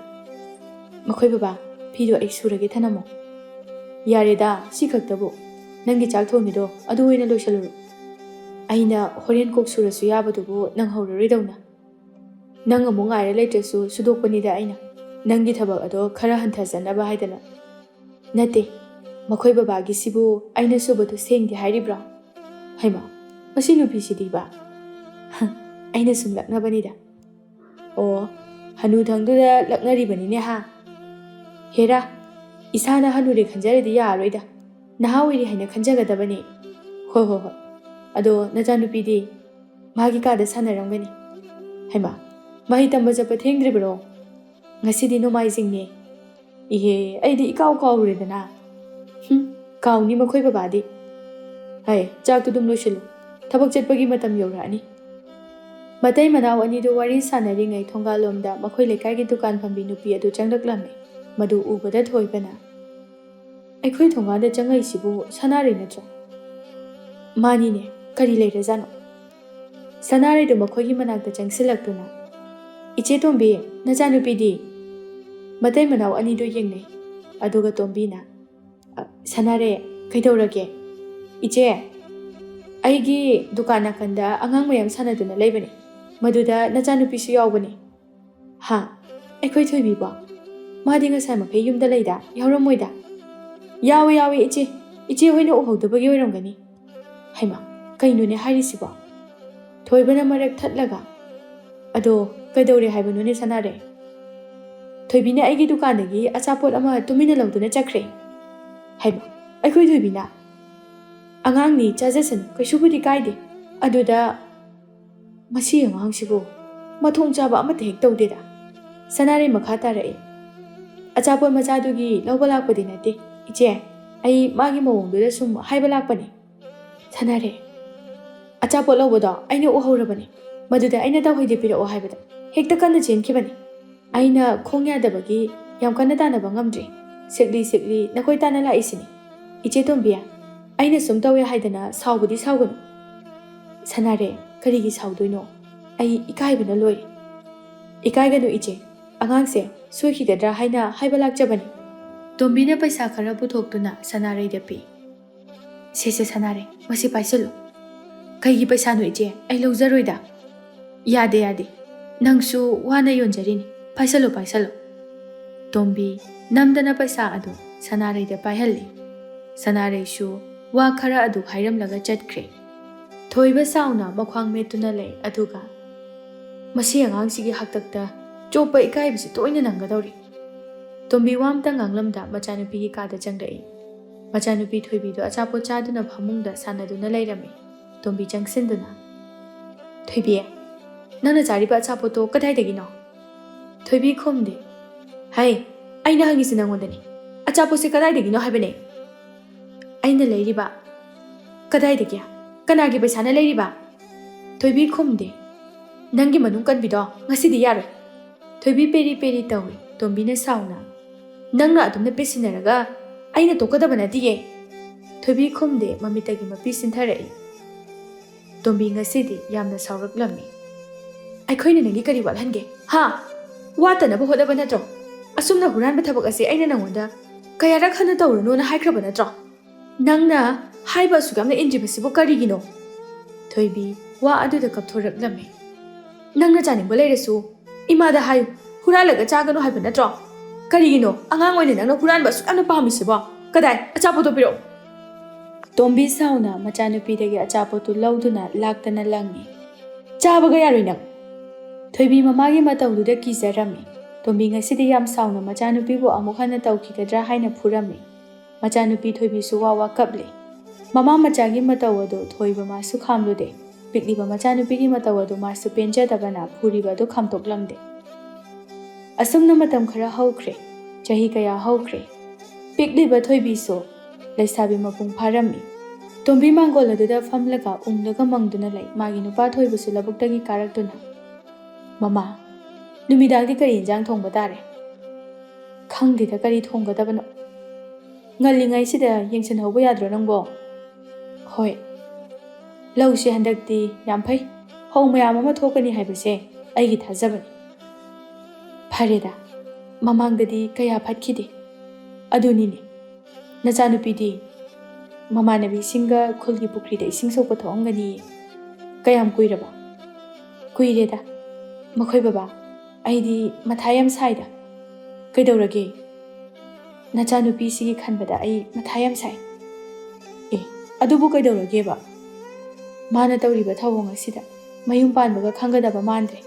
ꯃꯈꯣꯏ ꯕꯕꯥ, ꯐꯤꯗꯣ ꯑꯩ ꯁꯨꯔꯒꯦ ꯊꯅꯝꯃꯣ꯫ ꯌꯥꯔꯦꯗꯥ, ꯁꯤ ꯈꯛꯇꯕꯨ, ꯅꯪꯒꯤ ꯆꯥꯛ ꯊꯣꯡꯉꯤꯗꯣ ꯑꯗꯨ ꯑꯣꯏꯅ ꯂꯣꯏꯁꯜꯂꯨꯔꯣ, ꯑꯩꯅ ꯍꯣꯔꯦꯟ ꯀꯣꯛ ꯁꯨꯔꯁꯨ ꯌꯥꯕꯗꯨꯕꯨ ꯅꯪꯍꯧꯔꯔꯣꯏꯗꯧꯅ꯫ ꯅꯪ ꯑꯃꯨꯛ ꯉꯥꯏꯔ ꯂꯩꯇ꯭ꯔꯁꯨ ꯁꯨꯗꯣꯛꯄꯅꯤꯗ ꯑꯩꯅ, ꯅꯪꯒꯤ ꯊꯕꯛ ꯑꯗꯣ ꯈꯔ ꯍꯟꯊꯖꯅꯕ ꯍꯥꯏꯗꯅ꯫ ꯅꯠꯇꯦ, ꯃꯈꯣꯏ ꯕꯕꯥꯒꯤꯁꯤꯕꯨ ꯑꯩꯅ ꯁꯨꯕꯗꯨ ꯁꯦꯡꯗꯦ ꯍꯥꯏꯔꯤꯕ꯭ꯔꯣ? ꯍꯩꯃꯥ, ꯃꯁꯤ ꯅꯨꯄꯤꯁꯤꯗꯤꯕ, ꯑꯩꯅ ꯁꯨꯝ ꯂꯛꯅꯕꯅꯤꯗ꯫ ꯑꯣ, ꯍꯅꯨꯊꯪꯗꯨꯗ ꯂꯛꯅꯔꯤꯕꯅꯤꯅꯦ ꯍꯥ? ꯍꯦꯔꯥ, ꯏꯁꯥꯅ ꯍꯅꯨꯔꯦ ꯈꯟꯖꯔꯗꯤ ꯌꯥꯔꯔꯣꯏꯗ, ꯅꯍꯥ ꯑꯣꯏꯔꯤ ꯍꯥꯏꯅ ꯈꯟꯖꯒꯗꯕꯅꯤ꯫ ꯍꯣꯏ, ꯑꯗꯣ ꯅꯆꯥꯅꯨꯄꯤꯗꯤ ꯃꯥꯒꯤ ꯀꯥꯗ ꯁꯥꯟꯅꯔꯝꯒꯅꯤ꯫ ꯍꯩꯃꯥ, ꯃꯍꯩ ꯇꯝꯕ ꯆꯠꯄ ꯊꯦꯡꯗ꯭ꯔꯤꯕ꯭ꯔꯣ? ꯉꯁꯤꯗꯤ ꯅꯣꯡꯃꯥꯏꯖꯤꯡꯅꯦ꯫ ꯏꯍꯦ, ꯑꯩꯗꯤ ꯏꯀꯥꯎ ꯀꯥꯎꯔꯨꯔꯦꯗꯅ꯫ ꯀꯥꯎꯅꯤ ꯃꯈꯣꯏ ꯕꯕꯥꯗꯤ꯫ ꯍꯩ, ꯆꯥꯛꯇꯨ ꯑꯗꯨꯝ ꯂꯣꯏꯁꯤꯜꯂꯨ, ꯊꯕꯛ ꯆꯠꯄꯒꯤ ꯃꯇꯝ ꯌꯧꯔꯛꯑꯅꯤ꯫ ꯃꯇꯩ ꯃꯅꯥꯎ ꯑꯅꯤꯗꯨ ꯋꯥꯔꯤ ꯁꯥꯟꯅꯔꯤꯉꯩ ꯊꯣꯡꯒꯥꯜꯂꯣꯝꯗ ꯃꯈꯣꯏ ꯂꯩꯀꯥꯏꯒꯤ ꯗꯨꯀꯥꯟ ꯐꯝꯕꯤ ꯅꯨꯄꯤ ꯑꯗꯨ ꯆꯪꯂꯛꯂꯝꯃꯤ꯫ ꯃꯗꯨ ꯎꯕꯗ ꯊꯣꯏꯕꯅ, ꯑꯩꯈꯣꯏ ꯊꯣꯡꯒꯥꯟꯗ ꯆꯪꯉꯛꯏꯁꯤꯕꯨ ꯁꯅꯥꯔꯩ ꯅꯠꯇ꯭ꯔꯣ? ꯃꯥꯅꯤꯅꯦ, ꯀꯔꯤ ꯂꯩꯔꯖꯥꯠꯅꯣ? ꯁꯅꯥꯔꯩꯗꯨ ꯃꯈꯣꯏꯒꯤ ꯃꯅꯥꯛꯇ ꯆꯪꯁꯤꯜꯂꯛꯇꯨꯅ, ꯏꯆꯦ ꯇꯣꯝꯕꯤ, ꯅꯆꯥꯅꯨꯄꯤꯗꯤ? ꯃꯇꯩ ꯃꯅꯥꯎ ꯑꯅꯤꯗꯨ ꯌꯦꯡꯅꯩ꯫ ꯑꯗꯨꯒ ꯇꯣꯝꯕꯤꯅ, ꯁꯅꯥꯔꯩ, ꯀꯩꯗꯧꯔꯒꯦ? ꯏꯆꯦ, ꯑꯩꯒꯤ ꯗꯨꯀꯥꯟ ꯅꯥꯀꯟꯗ ꯑꯉꯥꯡ ꯃꯌꯥꯝ ꯁꯥꯟꯅꯗꯨꯅ ꯂꯩꯕꯅꯤ, ꯃꯗꯨꯗ ꯅꯆꯥꯅꯨꯄꯤꯁꯨ ꯌꯥꯎꯕꯅꯤ꯫ ꯍꯥ, ꯑꯩꯈꯣꯏ ꯊꯣꯏꯕꯤꯕꯣ? ꯃꯥꯗꯤ ꯉꯁꯥꯏ ꯃꯈꯩ ꯌꯨꯝꯗ ꯂꯩꯗ, ꯌꯥꯎꯔꯝꯃꯣꯏꯗ꯫ ꯌꯥꯎꯋꯦ ꯏꯆꯦ, ꯏꯆꯦ ꯍꯣꯏꯅ ꯎꯍꯧꯗꯕꯒꯤ ꯑꯣꯏꯔꯝꯒꯅꯤ꯫ ꯍꯩꯃꯥ, ꯀꯩꯅꯣꯅꯦ ꯍꯥꯏꯔꯤꯁꯤꯕꯣ? ꯊꯣꯏꯕꯅ ꯃꯔꯛ ꯊꯠꯂꯒ, ꯑꯗꯣ ꯀꯩꯗꯧꯔꯦ ꯍꯥꯏꯕꯅꯣꯅꯦ ꯁꯅꯥꯔꯩ? ꯊꯣꯏꯕꯤꯅ ꯑꯩꯒꯤ ꯗꯨꯀꯥꯟꯗꯒꯤ ꯑꯆꯥꯄꯣꯠ ꯑꯃ ꯇꯨꯃꯤꯟꯅ ꯂꯧꯗꯨꯅ ꯆꯠꯈ꯭ꯔꯦ꯫ ꯍꯩꯃꯥ, ꯑꯩꯈꯣꯏ ꯊꯣꯏꯕꯤꯅ? ꯑꯉꯥꯡꯅꯤ, ꯆꯥꯖꯁꯅꯨ, ꯀꯩꯁꯨꯕꯨꯗꯤ ꯀꯥꯏꯗꯦ꯫ ꯑꯗꯨꯗ ꯃꯁꯤ ꯑꯉꯥꯡꯁꯤꯕꯨ ꯃꯊꯣꯡ ꯆꯥꯕ ꯑꯃꯠꯇ ꯍꯦꯛ ꯇꯧꯗꯦꯗ꯫ ꯁꯅꯥꯔꯩ ꯃꯈꯥ ꯇꯥꯔꯛꯏ꯫ ꯑꯆꯥꯄꯣꯠ ꯃꯆꯥꯗꯨꯒꯤ ꯂꯧꯕ ꯂꯥꯛꯄꯗꯤ ꯅꯠꯇꯦ, ꯏꯆꯦ, ꯑꯩ ꯃꯥꯒꯤ ꯃꯑꯣꯡꯗꯨꯗ ꯁꯨꯝ ꯍꯥꯏꯕ ꯂꯥꯛꯄꯅꯤ꯫ ꯁꯅꯥꯔꯩ, ꯑꯆꯥꯄꯣꯠ ꯂꯧꯕꯗꯣ ꯑꯩꯅ ꯎꯍꯧꯔꯕꯅꯤ, ꯃꯗꯨꯗ ꯑꯩꯅ ꯇꯧꯍꯩꯗꯦ ꯄꯤꯔꯛꯑꯣ ꯍꯥꯏꯕꯗ ꯍꯦꯛꯇ ꯀꯟꯅ ꯆꯦꯟꯈꯤꯕꯅꯤ꯫ ꯑꯩꯅ ꯈꯣꯡ ꯌꯥꯗꯕꯒꯤ ꯌꯥꯝ ꯀꯟꯅ ꯇꯥꯟꯅꯕ ꯉꯝꯗ꯭ꯔꯤ, ꯁꯤꯛꯂꯤ ꯅꯈꯣꯏ ꯇꯥꯟꯅ ꯂꯥꯛꯏꯁꯤꯅꯤ꯫ ꯏꯆꯦ ꯇꯣꯝꯕꯤ, ꯑꯩꯅ ꯁꯨꯝ ꯇꯧꯋꯦ ꯍꯥꯏꯗꯅ ꯁꯥꯎꯕꯗꯤ ꯁꯥꯎꯒꯅꯨ꯫ ꯁꯅꯥꯔꯩ, ꯀꯔꯤꯒꯤ ꯁꯥꯎꯗꯣꯏꯅꯣ? ꯑꯩ ꯏꯀꯥꯏꯕꯅ ꯂꯣꯏꯔꯦ꯫ ꯏꯀꯥꯏꯒꯅꯨ ꯏꯆꯦ, ꯑꯉꯥꯡꯁꯦ ꯁꯣꯏꯈꯤꯒꯗ꯭ꯔꯥ ꯍꯥꯏꯅ ꯍꯥꯏꯕ ꯂꯥꯛꯆꯕꯅꯤ꯫ ꯇꯣꯝꯕꯤꯅ ꯄꯩꯁꯥ ꯈꯔ ꯄꯨꯊꯣꯛꯇꯨꯅ ꯁꯅꯥꯔꯩꯗ ꯄꯤ꯫ ꯁꯦ ꯁꯅꯥꯔꯩ, ꯃꯁꯤ ꯄꯥꯏꯁꯤꯜꯂꯨ꯫ ꯀꯩꯒꯤ ꯄꯩꯁꯥꯅꯣ ꯏꯆꯦ? ꯑꯩ ꯂꯧꯖꯔꯣꯏꯗ꯫ ꯌꯥꯗꯦ ꯌꯥꯗꯦ ꯅꯪꯁꯨ ꯋꯥꯅ ꯌꯣꯟꯖꯔꯤꯅꯤ ꯄꯥꯏꯁꯜꯂꯨ ꯄꯥꯏꯁꯜꯂꯨ ꯇꯣꯝꯕꯤ ꯅꯝꯗꯅ ꯄꯩꯁꯥ ꯑꯗꯨ ꯁꯅꯥꯔꯩꯗ ꯄꯥꯏꯍꯜꯂꯤ ꯁꯅꯥꯔꯩꯁꯨ ꯋꯥ ꯈꯔ ꯑꯗꯨ ꯍꯥꯏꯔꯝꯂꯒ ꯆꯠꯈ꯭ꯔꯦ ꯊꯣꯏꯕ ꯁꯥꯎꯅ ꯃꯈ꯭ꯋꯥꯡ ꯃꯦꯠꯇꯨꯅ ꯂꯩ ꯑꯗꯨꯒ ꯃꯁꯤ ꯑꯉꯥꯡꯁꯤꯒꯤ ꯍꯥꯛꯇꯛꯇ ꯆꯣꯞꯄ ꯏꯀꯥꯏꯕꯁꯤ ꯇꯣꯏꯅ ꯅꯪꯒꯗꯧꯔꯤ ꯇꯣꯝꯕꯤ ꯋꯥꯝꯇ ꯉꯥꯡꯂꯝꯗ ꯃꯆꯥꯅꯨꯄꯤꯒꯤ ꯀꯥꯗ ꯆꯪꯂꯛꯏ ꯃꯆꯥꯅꯨꯄꯤ ꯊꯣꯏꯕꯤꯗꯨ ꯑꯆꯥꯄꯣꯠ ꯆꯥꯗꯨꯅ ꯐꯃꯨꯡꯗ ꯁꯥꯟꯅꯗꯨꯅ ꯂꯩꯔꯝꯃꯤ ꯇꯣꯝꯕꯤ ꯆꯪꯁꯤꯟꯗꯨꯅ ꯊꯣꯏꯕꯤ ꯅꯪꯅ ꯆꯥꯔꯤꯕ ꯑꯆꯥꯄꯣꯠꯇꯣ ꯀꯗꯥꯏꯗꯒꯤꯅꯣ ꯊꯣꯏꯕꯤ ꯈꯨꯝꯗꯦ ꯍꯩ ꯑꯩꯅ ꯍꯪꯉꯤꯁꯤ ꯅꯪꯉꯣꯟꯗꯅꯤ ꯑꯆꯥꯄꯣꯠꯁꯦ ꯀꯗꯥꯏꯗꯒꯤꯅꯣ ꯍꯥꯏꯕꯅꯦ ꯑꯩꯅ ꯂꯩꯔꯤꯕ ꯀꯗꯥꯏꯗꯒꯤ ꯀꯅꯥꯒꯤ ꯄꯩꯁꯥꯅ ꯂꯩꯔꯤꯕ ꯊꯣꯏꯕꯤ ꯈꯨꯝꯗꯦ ꯅꯪꯒꯤ ꯃꯅꯨꯡ ꯀꯟꯕꯤꯗꯣ ꯉꯁꯤꯗꯤ ꯌꯥꯔꯣꯏ ꯊꯣꯏꯕꯤ ꯄꯦꯔꯤ ꯄꯦꯔꯤ ꯇꯧꯏ ꯇꯣꯝꯕꯤꯅ ꯁꯥꯎꯅ ꯅꯪꯅ ꯑꯗꯨꯝꯅ ꯄꯦꯠꯁꯤꯟꯅꯔꯒ ꯑꯩꯅ ꯇꯣꯛꯀꯗꯕ ꯅꯠꯇꯤꯌꯦ ꯊꯣꯏꯕꯤ ꯈꯨꯝꯗꯦ ꯃꯃꯤꯠꯇꯒꯤ ꯃꯄꯤ ꯁꯤꯟꯊꯔꯛꯏ ꯇꯣꯝꯕꯤ ꯉꯁꯤꯗꯤ ꯌꯥꯝꯅ ꯁꯥꯎꯔꯛꯂꯝꯃꯤ ꯑꯩꯈꯣꯏꯅ ꯅꯪꯒꯤ ꯀꯔꯤ ꯋꯥꯠꯍꯟꯒꯦ ꯍꯥ ꯋꯥꯠꯇꯅꯕ ꯍꯣꯠꯅꯕ ꯅꯠꯇ꯭ꯔꯣ ꯑꯁꯨꯝꯅ ꯍꯨꯔꯥꯟꯕ ꯊꯕꯛ ꯑꯁꯤ ꯑꯩꯅ ꯅꯪꯉꯣꯟꯗ ꯀꯌꯥꯔꯛ ꯍꯟꯅ ꯇꯧꯔꯨꯅꯣꯅ ꯍꯥꯏꯈ꯭ꯔꯕ ꯅꯠꯇ꯭ꯔꯣ ꯅꯪꯅ ꯍꯥꯏꯕ ꯑꯁꯨꯛ ꯌꯥꯝꯅ ꯏꯟꯗ꯭ꯔꯤꯕꯁꯤꯕꯨ ꯀꯔꯤꯒꯤꯅꯣ ꯊꯣꯏꯕꯤ ꯋꯥ ꯑꯗꯨꯗ ꯀꯞꯊꯣꯔꯛꯂꯝꯃꯤ ꯅꯪꯅ ꯆꯥꯅꯤꯡꯕ ꯂꯩꯔꯁꯨ ꯏꯃꯥꯗ ꯍꯥꯏꯌꯨ ꯍꯨꯔꯥꯜꯂꯒ ꯆꯥꯒꯅꯨ ꯍꯥꯏꯕ ꯅꯠꯇ꯭ꯔꯣ ꯀꯔꯤꯒꯤꯅꯣ ꯑꯉꯥꯡ ꯑꯣꯏꯅ ꯅꯪꯅ ꯍꯨꯔꯥꯟꯕ ꯑꯁꯨꯛ ꯌꯥꯝꯅ ꯄꯥꯝꯃꯤꯁꯤꯕꯣ ꯀꯗꯥꯏ ꯑꯆꯥꯄꯣꯠꯇꯣ ꯄꯤꯔꯛꯎ ꯇꯣꯝꯕꯤ ꯁꯥꯎꯅ ꯃꯆꯥꯅꯨꯄꯤꯗꯒꯤ ꯑꯆꯥꯄꯣꯠꯇꯨ ꯂꯧꯗꯨꯅ ꯂꯥꯛꯇꯅ ꯂꯪꯉꯤ ꯆꯥꯕꯒ ꯌꯥꯔꯣꯏ ꯅꯪ ꯊꯣꯏꯕꯤ ꯃꯃꯥꯒꯤ ꯃꯇꯧꯗꯨꯗ ꯀꯤꯖꯔꯝꯃꯤ ꯇꯣꯝꯕꯤ ꯉꯁꯤꯗꯤ ꯌꯥꯝ ꯁꯥꯎꯅ ꯃꯆꯥꯅꯨꯄꯤꯕꯨ ꯑꯃꯨꯛ ꯍꯟꯅ ꯇꯧꯈꯤꯒꯗ꯭ꯔꯥ ꯍꯥꯏꯅ ꯐꯨꯔꯝꯃꯤ ꯃꯆꯥꯅꯨꯄꯤ ꯊꯣꯏꯕꯤꯁꯨ ꯋꯥ ꯋꯥ ꯀꯞꯂꯤ ꯃꯃꯥ ꯃꯆꯥꯒꯤ ꯃꯇꯧ ꯑꯗꯨ ꯊꯣꯏꯕ ꯃꯥꯁꯨ ꯈꯥꯝꯂꯨꯗꯦ ꯄꯤꯛꯂꯤꯕ ꯃꯆꯥꯅꯨꯄꯤꯒꯤ ꯃꯇꯧ ꯑꯗꯨ ꯃꯥꯁꯨ ꯄꯦꯟꯖꯗꯕꯅ ꯐꯨꯔꯤꯕ ꯑꯗꯨ ꯈꯥꯝꯇꯣꯛꯂꯝꯗꯦ ꯑꯁꯨꯝꯅ ꯃꯇꯝ ꯈꯔ ꯍꯧꯈ꯭ꯔꯦ ꯆꯍꯤ ꯀꯌꯥ ꯍꯧꯈ꯭ꯔꯦ ꯄꯤꯛꯂꯤꯕ ꯊꯣꯏꯕꯤꯁꯨ ꯂꯩꯁꯥꯕꯤ ꯃꯄꯨꯡ ꯐꯥꯔꯝꯃꯤ ꯇꯣꯝꯕꯤ ꯃꯥꯡꯒꯣꯜ ꯑꯗꯨꯗ ꯐꯝꯂꯒ ꯎꯪꯂꯒ ꯃꯪꯗꯨꯅ ꯂꯩ ꯃꯥꯒꯤ ꯅꯨꯄꯥ ꯊꯣꯏꯕꯁꯨ ꯂꯧꯕꯨꯛꯇꯒꯤ ꯀꯥꯔꯛꯇꯨꯅ ꯃꯃꯥ ꯅꯨꯃꯤꯗꯥꯡꯗꯤ ꯀꯔꯤ ꯏꯟꯖꯥꯡ ꯊꯣꯡꯕ ꯇꯥꯔꯦ ꯈꯪꯗꯦꯗ ꯀꯔꯤ ꯊꯣꯡꯒꯗꯕꯅꯣ ꯉꯜꯂꯤꯉꯩꯁꯤꯗ ꯌꯦꯡꯁꯤꯟꯍꯧꯕ ꯌꯥꯗ꯭ꯔꯣ ꯅꯪꯕꯣ ꯍꯣꯏ ꯂꯧꯁꯦ ꯍꯟꯗꯛꯇꯤ ꯌꯥꯝ ꯐꯩ ꯐꯧ ꯃꯌꯥꯝ ꯑꯃ ꯊꯣꯛꯀꯅꯤ ꯍꯥꯏꯕꯁꯦ ꯑꯩꯒꯤ ꯊꯥꯖꯕꯅꯤ ꯐꯔꯦꯗ ꯃꯃꯥꯡꯗꯗꯤ ꯀꯌꯥ ꯐꯠꯈꯤꯗꯦ ꯑꯗꯨꯅꯤꯅꯦ ꯅꯆꯥꯅꯨꯄꯤꯗꯤ ꯃꯃꯥꯟꯅꯕꯤꯁꯤꯡꯒ ꯈꯨꯜꯒꯤ ꯄꯨꯈ꯭ꯔꯤꯗ ꯏꯁꯤꯡ ꯁꯣꯛꯄ ꯊꯣꯛꯑꯝꯒꯅꯤꯌꯦ ꯀꯌꯥꯝ ꯀꯨꯏꯔꯕ ꯀꯨꯏꯔꯦꯗ ꯃꯈꯣꯏ ꯕꯕꯥ ꯑꯩꯗꯤ ꯃꯊꯥ ꯌꯥꯝ ꯁꯥꯏꯗ ꯀꯩꯗꯧꯔꯒꯦ ꯅꯆꯥꯅꯨꯄꯤꯁꯤꯒꯤ ꯈꯟꯕꯗ ꯑꯩ ꯃꯊꯥ ꯌꯥꯝ ꯁꯥꯏ ꯑꯦ ꯑꯗꯨꯕꯨ ꯀꯩꯗꯧꯔꯒꯦꯕ ꯃꯥꯅ ꯇꯧꯔꯤꯕ ꯊꯧꯑꯣꯡ ꯑꯁꯤꯗ ꯃꯌꯨꯝ ꯄꯥꯟꯕꯒ ꯈꯪꯒꯗꯕ ꯃꯥꯟꯗ꯭ꯔꯦ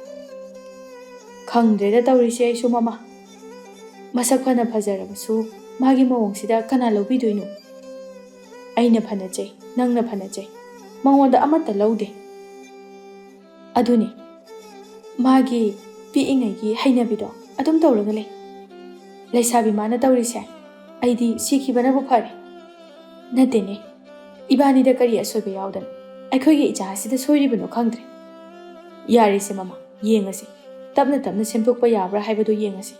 ꯈꯪꯗ꯭ꯔꯦꯗ ꯇꯧꯔꯤꯁꯦ ꯑꯩꯁꯨ ꯃꯃꯥ ꯃꯁꯛ ꯐꯅ ꯐꯖꯔꯕꯁꯨ ꯃꯥꯒꯤ ꯃꯑꯣꯡꯁꯤꯗ ꯀꯅꯥ ꯂꯧꯕꯤꯗꯣꯏꯅꯣ ꯑꯩꯅ ꯐꯅ ꯅꯪꯅ ꯐꯅ ꯃꯉꯣꯟꯗ ꯑꯃꯠꯇ ꯂꯧꯗꯦ ꯑꯗꯨꯅꯤ ꯃꯥꯒꯤ ꯄꯤꯛꯏꯉꯩꯒꯤ ꯍꯩꯅꯕꯤꯗꯣ ꯑꯗꯨꯝ ꯇꯧꯔꯒ ꯂꯩ ꯂꯩꯁꯥꯕꯤ ꯃꯥꯅ ꯇꯧꯔꯤꯁꯦ ꯑꯩꯗꯤ ꯁꯤꯈꯤꯕꯅꯕꯨ ꯐꯔꯦ ꯅꯠꯇꯦꯅꯦ ꯏꯕꯥꯅꯤꯗ ꯀꯔꯤ ꯑꯁꯣꯏꯕ ꯌꯥꯎꯗꯅ ꯑꯩꯈꯣꯏꯒꯤ ꯏꯆꯥ ꯑꯁꯤꯗ ꯁꯣꯏꯔꯤꯕꯅꯣ ꯈꯪꯗ꯭ꯔꯦ ꯌꯥꯔꯤꯁꯦ ꯃꯃꯥ ꯌꯦꯡꯉꯁꯤ ꯇꯞꯅ ꯇꯞꯅ ꯁꯦꯝꯗꯣꯛꯄ ꯌꯥꯕ꯭ꯔꯥ ꯍꯥꯏꯕꯗꯨ ꯌꯦꯡꯉꯁꯤ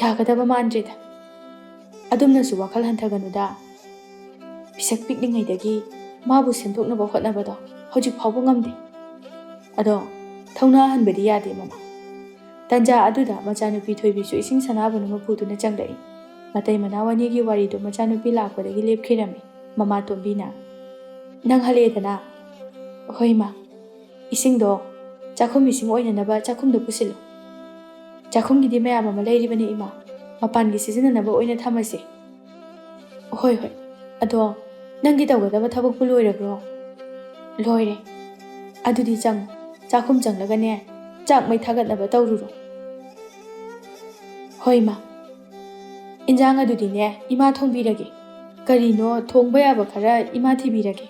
ꯌꯥꯒꯗꯕ ꯃꯥꯟꯗ꯭ꯔꯦꯗ ꯑꯗꯨꯝꯅꯁꯨ ꯋꯥꯈꯜ ꯍꯟꯊꯒꯅꯨꯗ ꯄꯤꯁꯛ ꯄꯤꯛꯂꯤꯉꯩꯗꯒꯤ ꯃꯥꯕꯨ ꯁꯦꯝꯗꯣꯛꯅꯕ ꯍꯣꯠꯅꯕꯗꯣ ꯍꯧꯖꯤꯛ ꯐꯥꯎꯕ ꯉꯝꯗꯦ ꯑꯗꯣ ꯊꯧꯅꯥ ꯍꯟꯕꯗꯤ ꯌꯥꯗꯦ ꯃꯃꯥ ꯇꯟꯖꯥ ꯑꯗꯨꯗ ꯃꯆꯥꯅꯨꯄꯤ ꯊꯣꯏꯕꯤꯁꯨ ꯏꯁꯤꯡ ꯁꯅꯥꯕꯅ ꯄꯨꯗꯨꯅ ꯆꯪꯂꯛꯏ ꯃꯇꯩ ꯃꯅꯥꯎ ꯑꯅꯤꯒꯤ ꯋꯥꯔꯤꯗꯨ ꯃꯆꯥꯅꯨꯄꯤ ꯂꯥꯛꯄꯗꯒꯤ ꯂꯦꯞꯈꯤꯔꯝꯃꯤ ꯃꯃꯥ ꯇꯣꯝꯕꯤꯅ ꯅꯪ ꯍꯜꯂꯛꯑꯦꯗꯅ ꯍꯣꯏ ꯃꯥ ꯏꯁꯤꯡꯗꯣ ꯆꯥꯛꯈꯨꯝ ꯏꯁꯤꯡ ꯑꯣꯏꯅꯅꯕ ꯆꯥꯛꯈꯨꯝꯗ ꯄꯨꯁꯤꯜꯂꯨ ꯆꯥꯛꯈꯨꯝꯒꯤꯗꯤ ꯃꯌꯥꯝ ꯑꯃ ꯂꯩꯔꯤꯕꯅꯤ ꯏꯃꯥ ꯃꯄꯥꯟꯒꯤ ꯁꯤꯖꯤꯟꯅꯅꯕ ꯑꯣꯏꯅ ꯊꯝꯃꯁꯤ ꯍꯣꯏ ꯑꯗꯣ ꯅꯪꯒꯤ ꯇꯧꯒꯗꯕ ꯊꯕꯛꯄꯨ ꯂꯣꯏꯔꯕ꯭ꯔꯣ ꯂꯣꯏꯔꯦ ꯑꯗꯨꯗꯤ ꯆꯪꯉꯨ ꯆꯥꯛꯈꯨꯝ ꯆꯪꯂꯒꯅꯦ ꯆꯥꯛ ꯃꯩ ꯊꯥꯒꯠꯅꯕ ꯇꯧꯔꯨꯔꯣ ꯍꯣꯏ ꯃꯥ ꯏꯟꯖꯥꯡ ꯑꯗꯨꯗꯤꯅꯦ ꯏꯃꯥ ꯊꯣꯡꯕꯤꯔꯒꯦ ꯀꯔꯤꯅꯣ ꯊꯣꯡꯕ ꯌꯥꯕ ꯈꯔ ꯏꯃꯥ ꯊꯤꯕꯤꯔꯒꯦ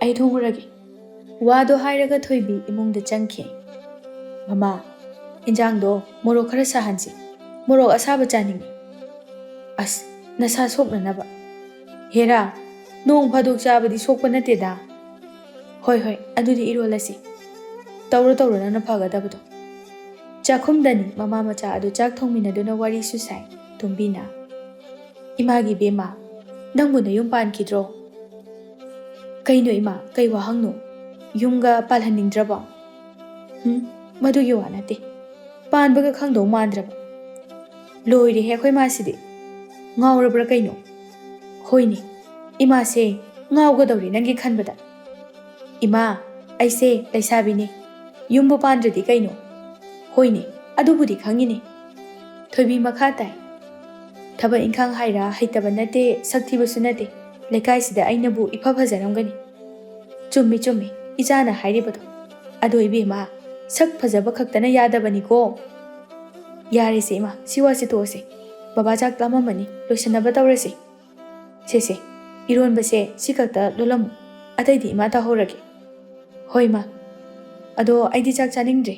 ꯑꯩ ꯊꯣꯡꯉꯨꯔꯒꯦ ꯋꯥꯗꯣ ꯍꯥꯏꯔꯒ ꯊꯣꯏꯕꯤ ꯏꯃꯨꯡꯗ ꯆꯪꯈꯤ ꯃꯃꯥ ꯏꯟꯖꯥꯡꯗꯣ ꯃꯣꯔꯣꯛ ꯈꯔ ꯁꯥꯍꯟꯁꯤ ꯃꯣꯔꯣꯛ ꯑꯁꯥꯕ ꯆꯥꯅꯤꯡꯉꯤ ꯑꯁ ꯅꯁꯥ ꯁꯣꯛꯅꯅꯕ ꯍꯦꯔꯥ ꯅꯣꯡ ꯐꯥꯗꯣꯛ ꯆꯥꯕꯗꯤ ꯁꯣꯛꯄ ꯅꯠꯇꯦꯗ ꯍꯣꯏ ꯑꯗꯨꯗꯤ ꯏꯔꯣꯜꯂꯁꯤ ꯇꯧꯔꯣ ꯅꯪꯅ ꯐꯒꯗꯕꯗꯣ ꯆꯥꯛꯈꯨꯝꯗꯅꯤ ꯃꯃꯥ ꯃꯆꯥ ꯑꯗꯨ ꯆꯥꯛ ꯊꯣꯡꯃꯤꯟꯅꯗꯨꯅ ꯋꯥꯔꯤꯁꯨ ꯁꯥꯏ ꯇꯣꯝꯕꯤꯅ ꯏꯃꯥꯒꯤ ꯕꯦꯝꯃ ꯅꯪꯕꯨ ꯅꯌꯨꯝ ꯄꯥꯟꯈꯤꯗ꯭ꯔꯣ ꯀꯩꯅꯣ ꯏꯃꯥ ꯀꯩ ꯋꯥꯍꯪꯅꯣ ꯌꯨꯝꯒ ꯄꯥꯜꯍꯟꯅꯤꯡꯗ꯭ꯔꯕꯣ ꯃꯗꯨꯒꯤ ꯋꯥ ꯅꯠꯇꯦ ꯄꯥꯟꯕꯒ ꯈꯪꯗꯧ ꯃꯥꯟꯗ꯭ꯔꯕ ꯂꯣꯏꯔꯦꯍꯦ ꯑꯩꯈꯣꯏ ꯃꯥꯁꯤꯗꯤ ꯉꯥꯎꯔꯕ꯭ꯔꯥ ꯀꯩꯅꯣ ꯍꯣꯏꯅꯦ ꯏꯃꯥꯁꯦ ꯉꯥꯎꯒꯗꯧꯔꯤ ꯅꯪꯒꯤ ꯈꯟꯕꯗ ꯏꯃꯥ ꯑꯩꯁꯦ ꯂꯩꯁꯥꯕꯤꯅꯤ, ꯌꯨꯝꯕꯨ ꯄꯥꯟꯗ꯭ꯔꯗꯤ ꯀꯩꯅꯣ? ꯍꯣꯏꯅꯦ, ꯑꯗꯨꯕꯨꯗꯤ ꯈꯪꯉꯤꯅꯦ꯫ ꯊꯣꯏꯕꯤ ꯃꯈꯥ ꯇꯥꯏ: ꯊꯕꯛ ꯏꯪꯈꯥꯡ ꯍꯥꯏꯔ ꯍꯩꯇꯕ ꯅꯠꯇꯦ, ꯁꯛ ꯊꯤꯕꯁꯨ ꯅꯠꯇꯦ, ꯂꯩꯀꯥꯏꯁꯤꯗ ꯑꯩꯅꯕꯨ ꯏꯐ ꯐꯖꯔꯝꯒꯅꯤ꯫ ꯆꯨꯝꯃꯤ ꯆꯨꯝꯃꯤ ꯏꯆꯥꯅ ꯍꯥꯏꯔꯤꯕꯗꯣ, ꯑꯗꯣ ꯏꯕꯦꯝꯃ, ꯁꯛ ꯐꯖꯕ ꯈꯛꯇꯅ ꯌꯥꯗꯕꯅꯤꯀꯣ꯫ ꯌꯥꯔꯦꯁꯦ ꯏꯃꯥ, ꯁꯤ ꯋꯥꯁꯤ ꯇꯣꯛꯑꯁꯦ, ꯕꯕꯥ ꯆꯥꯛ ꯂꯥꯝꯃꯝꯃꯅꯤ, ꯂꯣꯏꯁꯟꯅꯕ ꯇꯧꯔꯁꯤ꯫ ꯁꯦ ꯏꯔꯣꯟꯕꯁꯦ ꯁꯤ ꯈꯛꯇ ꯂꯣꯜꯂꯝꯃꯨ, ꯑꯇꯩꯗꯤ ꯏꯃꯥ ꯇꯧꯍꯧꯔꯒꯦ꯫ ꯍꯣꯏ ꯃꯥ, ꯑꯗꯣ ꯑꯩꯗꯤ ꯆꯥꯛ ꯆꯥꯅꯤꯡꯗ꯭ꯔꯦ꯫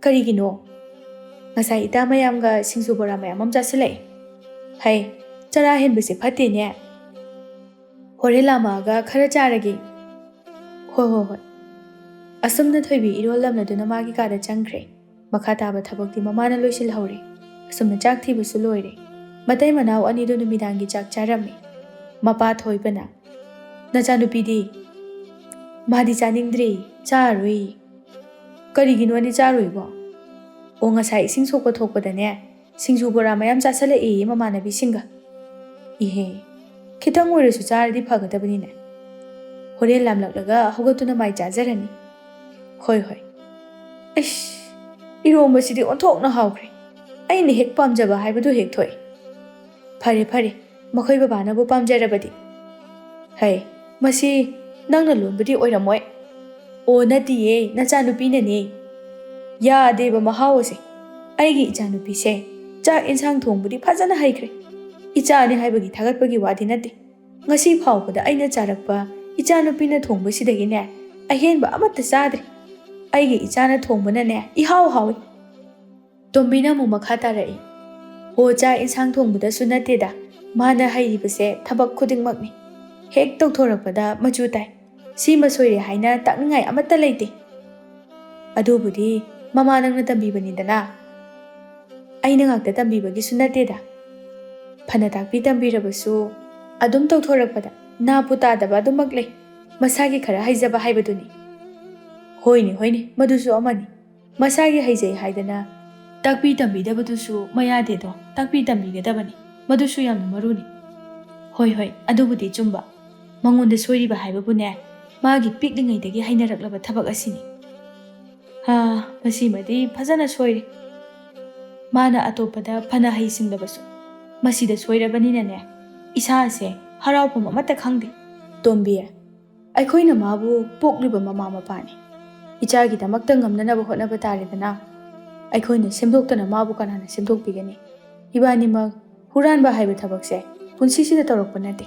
ꯀꯔꯤꯒꯤꯅꯣ? ꯉꯁꯥꯏ ꯏꯇꯥ ꯃꯌꯥꯝꯒ ꯁꯤꯡꯖꯨ ꯕꯣꯔꯥ ꯃꯌꯥꯝ ꯑꯃ ꯆꯥꯁꯤꯜꯂꯛꯑꯦ꯫ ꯍꯩ, ꯆꯔꯥ ꯍꯦꯟꯕꯁꯦ ꯐꯠꯇꯦꯅꯦ꯫ ꯍꯣꯔꯦꯟ ꯂꯥꯝꯃꯛꯑꯒ ꯈꯔ ꯆꯥꯔꯒꯦ꯫ ꯍꯣꯏ꯫ ꯑꯁꯨꯝꯅ ꯊꯣꯏꯕꯤ ꯏꯔꯣꯜꯂꯝꯂꯗꯨꯅ ꯃꯥꯒꯤ ꯀꯥꯗ ꯆꯪꯈ꯭ꯔꯦ꯫ ꯃꯈꯥ ꯇꯥꯕ ꯊꯕꯛꯇꯤ ꯃꯃꯥꯅ ꯂꯣꯏꯁꯤꯜꯍꯧꯔꯦ꯫ ꯑꯁꯨꯝꯅ ꯆꯥꯛ ꯊꯤꯕꯁꯨ ꯂꯣꯏꯔꯦ꯫ ꯃꯇꯩ ꯃꯅꯥꯎ ꯑꯅꯤꯗꯨ ꯅꯨꯃꯤꯗꯥꯡꯒꯤ ꯆꯥꯛ ꯆꯥꯔꯝꯃꯤ꯫ ꯃꯄꯥ ꯊꯣꯏꯕꯅ: ꯅꯆꯥꯅꯨꯄꯤꯗꯤ? ꯃꯥꯗꯤ ꯆꯥꯅꯤꯡꯗ꯭ꯔꯦ, ꯆꯥꯔꯔꯣꯏ꯫ ꯀꯔꯤꯒꯤꯅꯣꯅꯦ ꯆꯥꯔꯣꯏꯕꯣ? ꯑꯣ, ꯉꯁꯥꯏ ꯏꯁꯤꯡ ꯁꯣꯛꯄ ꯊꯣꯛꯄꯗꯅꯦ, ꯁꯤꯡꯖꯨ ꯕꯣꯔꯥ ꯃꯌꯥꯝ ꯆꯥꯁꯜꯂꯛꯑꯦ ꯃꯃꯥꯟꯅꯕꯤꯁꯤꯡꯒ꯫ ꯏꯍꯦ, ꯈꯤꯇꯪ ꯑꯣꯏꯔꯁꯨ ꯆꯥꯔꯗꯤ ꯐꯒꯗꯕꯅꯤꯅꯦ꯫ ꯍꯣꯔꯦꯟ ꯂꯥꯝꯂꯛꯂꯒ ꯍꯧꯒꯠꯇꯨꯅ ꯃꯥꯏ ꯆꯥꯖꯔꯅꯤ꯫ ꯍꯣꯏ꯫ ꯑꯩꯁ, ꯏꯔꯣꯝꯕꯁꯤꯗꯤ ꯑꯣꯟꯊꯣꯛꯅ ꯍꯥꯎꯈ꯭ꯔꯦ꯫ ꯑꯩꯅ ꯍꯦꯛ ꯄꯥꯝꯖꯕ ꯍꯥꯏꯕꯗꯨ ꯍꯦꯛ ꯊꯣꯛꯏ꯫ ꯐꯔꯦ, ꯃꯈꯣꯏ ꯕꯕꯥꯅꯕꯨ ꯄꯥꯝꯖꯔꯕꯗꯤ꯫ ꯍꯩ, ꯃꯁꯤ ꯅꯪꯅ ꯂꯣꯟꯕꯗꯤ ꯑꯣꯏꯔꯝꯃꯣꯏ꯫ ꯑꯣ ꯅꯠꯇꯤꯌꯦ, ꯅꯆꯥꯅꯨꯄꯤꯅꯅꯦ꯫ ꯌꯥꯗꯦꯕ ꯃꯍꯥꯎ ꯑꯁꯦ꯫ ꯑꯩꯒꯤ ꯏꯆꯥꯅꯨꯄꯤꯁꯦ ꯆꯥꯛ ꯏꯟꯁꯥꯡ ꯊꯣꯡꯕꯗꯤ ꯐꯖꯅ ꯍꯩꯈ꯭ꯔꯦ꯫ ꯏꯆꯥꯅꯤ ꯍꯥꯏꯕꯒꯤ ꯊꯥꯒꯠꯄꯒꯤ ꯋꯥꯗꯤ ꯅꯠꯇꯦ꯫ ꯉꯁꯤ ꯐꯥꯎꯕꯗ ꯑꯩꯅ ꯆꯥꯔꯛꯄ ꯏꯆꯥꯅꯨꯄꯤꯅ ꯊꯣꯡꯕꯁꯤꯗꯒꯤꯅꯦ ꯑꯍꯦꯟꯕ ꯑꯃꯠꯇ ꯆꯥꯗ꯭ꯔꯤ꯫ ꯑꯩꯒꯤ ꯏꯆꯥꯅ ꯊꯣꯡꯕꯅꯅꯦ ꯏꯍꯥꯎ ꯍꯥꯎꯏ꯫ ꯇꯣꯝꯕꯤꯅ ꯑꯃꯨꯛ ꯃꯈꯥ ꯇꯥꯔꯛꯏ: ꯑꯣ, ꯆꯥꯛ ꯏꯟꯁꯥꯡ ꯊꯣꯡꯕꯗꯁꯨ ꯅꯠꯇꯦꯗ, ꯃꯥꯅ ꯍꯩꯔꯤꯕꯁꯦ ꯊꯕꯛ ꯈꯨꯗꯤꯡꯃꯛꯅꯤ꯫ ꯍꯦꯛ ꯇꯧꯊꯣꯔꯛꯄꯗ ꯃꯆꯨ ꯇꯥꯏ꯫ ꯁꯤꯃ ꯁꯣꯏꯔꯦ ꯍꯥꯏꯅ ꯇꯥꯛꯅꯤꯡꯉꯥꯏ ꯑꯃꯠꯇ ꯂꯩꯇꯦ꯫ ꯑꯗꯨꯕꯨꯗꯤ ꯃꯃꯥ ꯅꯪꯅ ꯇꯝꯕꯤꯕꯅꯤꯗꯅ, ꯑꯩꯅ ꯉꯥꯛꯇ ꯇꯝꯕꯤꯕꯒꯤꯁꯨ ꯅꯠꯇꯦꯗ꯫ ꯐꯅ ꯇꯥꯛꯄꯤ ꯇꯝꯕꯤꯔꯕꯁꯨ ꯑꯗꯨꯝ ꯇꯧꯊꯣꯔꯛꯄꯗ ꯅꯥꯄꯨ ꯇꯥꯗꯕ ꯑꯗꯨꯃꯛ ꯂꯩ꯫ ꯃꯁꯥꯒꯤ ꯈꯔ ꯍꯩꯖꯕ ꯍꯥꯏꯕꯗꯨꯅꯤ꯫ ꯍꯣꯏꯅꯦ, ꯃꯗꯨꯁꯨ ꯑꯃꯅꯤ꯫ ꯃꯁꯥꯒꯤ ꯍꯩꯖꯩ ꯍꯥꯏꯗꯅ ꯇꯥꯛꯄꯤ ꯇꯝꯕꯤꯗꯕꯗꯨꯁꯨ ꯃꯌꯥꯗꯦꯗꯣ, ꯇꯥꯛꯄꯤ ꯇꯝꯕꯤꯒꯗꯕꯅꯤ, ꯃꯗꯨꯁꯨ ꯌꯥꯝꯅ ꯃꯔꯨꯅꯤ꯫ ꯍꯣꯏ, ꯑꯗꯨꯕꯨꯗꯤ ꯆꯨꯝꯕ꯫ ꯃꯉꯣꯟꯗ ꯁꯣꯏꯔꯤꯕ ꯍꯥꯏꯕꯕꯨꯅꯦ, ꯃꯥꯒꯤ ꯄꯤꯛꯂꯤꯉꯩꯗꯒꯤ ꯍꯩꯅꯔꯛꯂꯕ ꯊꯕꯛ ꯑꯁꯤꯅꯤ꯫ ꯃꯁꯤꯃꯗꯤ ꯐꯖꯅ ꯁꯣꯏꯔꯦ꯫ ꯃꯥꯅ ꯑꯇꯣꯞꯄꯗ ꯐꯅ ꯍꯩꯁꯤꯡꯂꯕꯁꯨ ꯃꯁꯤꯗ ꯁꯣꯏꯔꯕꯅꯤꯅꯅꯦ, ꯏꯁꯥꯁꯦ ꯍꯔꯥꯎꯐꯝ ꯑꯃꯠꯇ ꯈꯪꯗꯦ꯫ ꯇꯣꯝꯕꯤ, ꯑꯩꯈꯣꯏꯅ ꯃꯥꯕꯨ ꯄꯣꯛꯂꯤꯕ ꯃꯃꯥ ꯃꯄꯥꯅꯤ꯫ ꯏꯆꯥꯒꯤꯗꯃꯛꯇ ꯉꯝꯅꯅꯕ ꯍꯣꯠꯅꯕ ꯇꯥꯔꯦꯗꯅ꯫ ꯑꯩꯈꯣꯏꯅ ꯁꯦꯝꯗꯣꯛꯇꯅ ꯃꯥꯕꯨ ꯀꯅꯥꯅ ꯁꯦꯝꯗꯣꯛꯄꯤꯒꯅꯤ? ꯏꯕꯥꯅꯤꯃꯛ ꯍꯨꯔꯥꯟꯕ ꯍꯥꯏꯕ ꯊꯕꯛꯁꯦ ꯄꯨꯟꯁꯤꯁꯤꯗ ꯇꯧꯔꯛꯄ ꯅꯠꯇꯦ꯫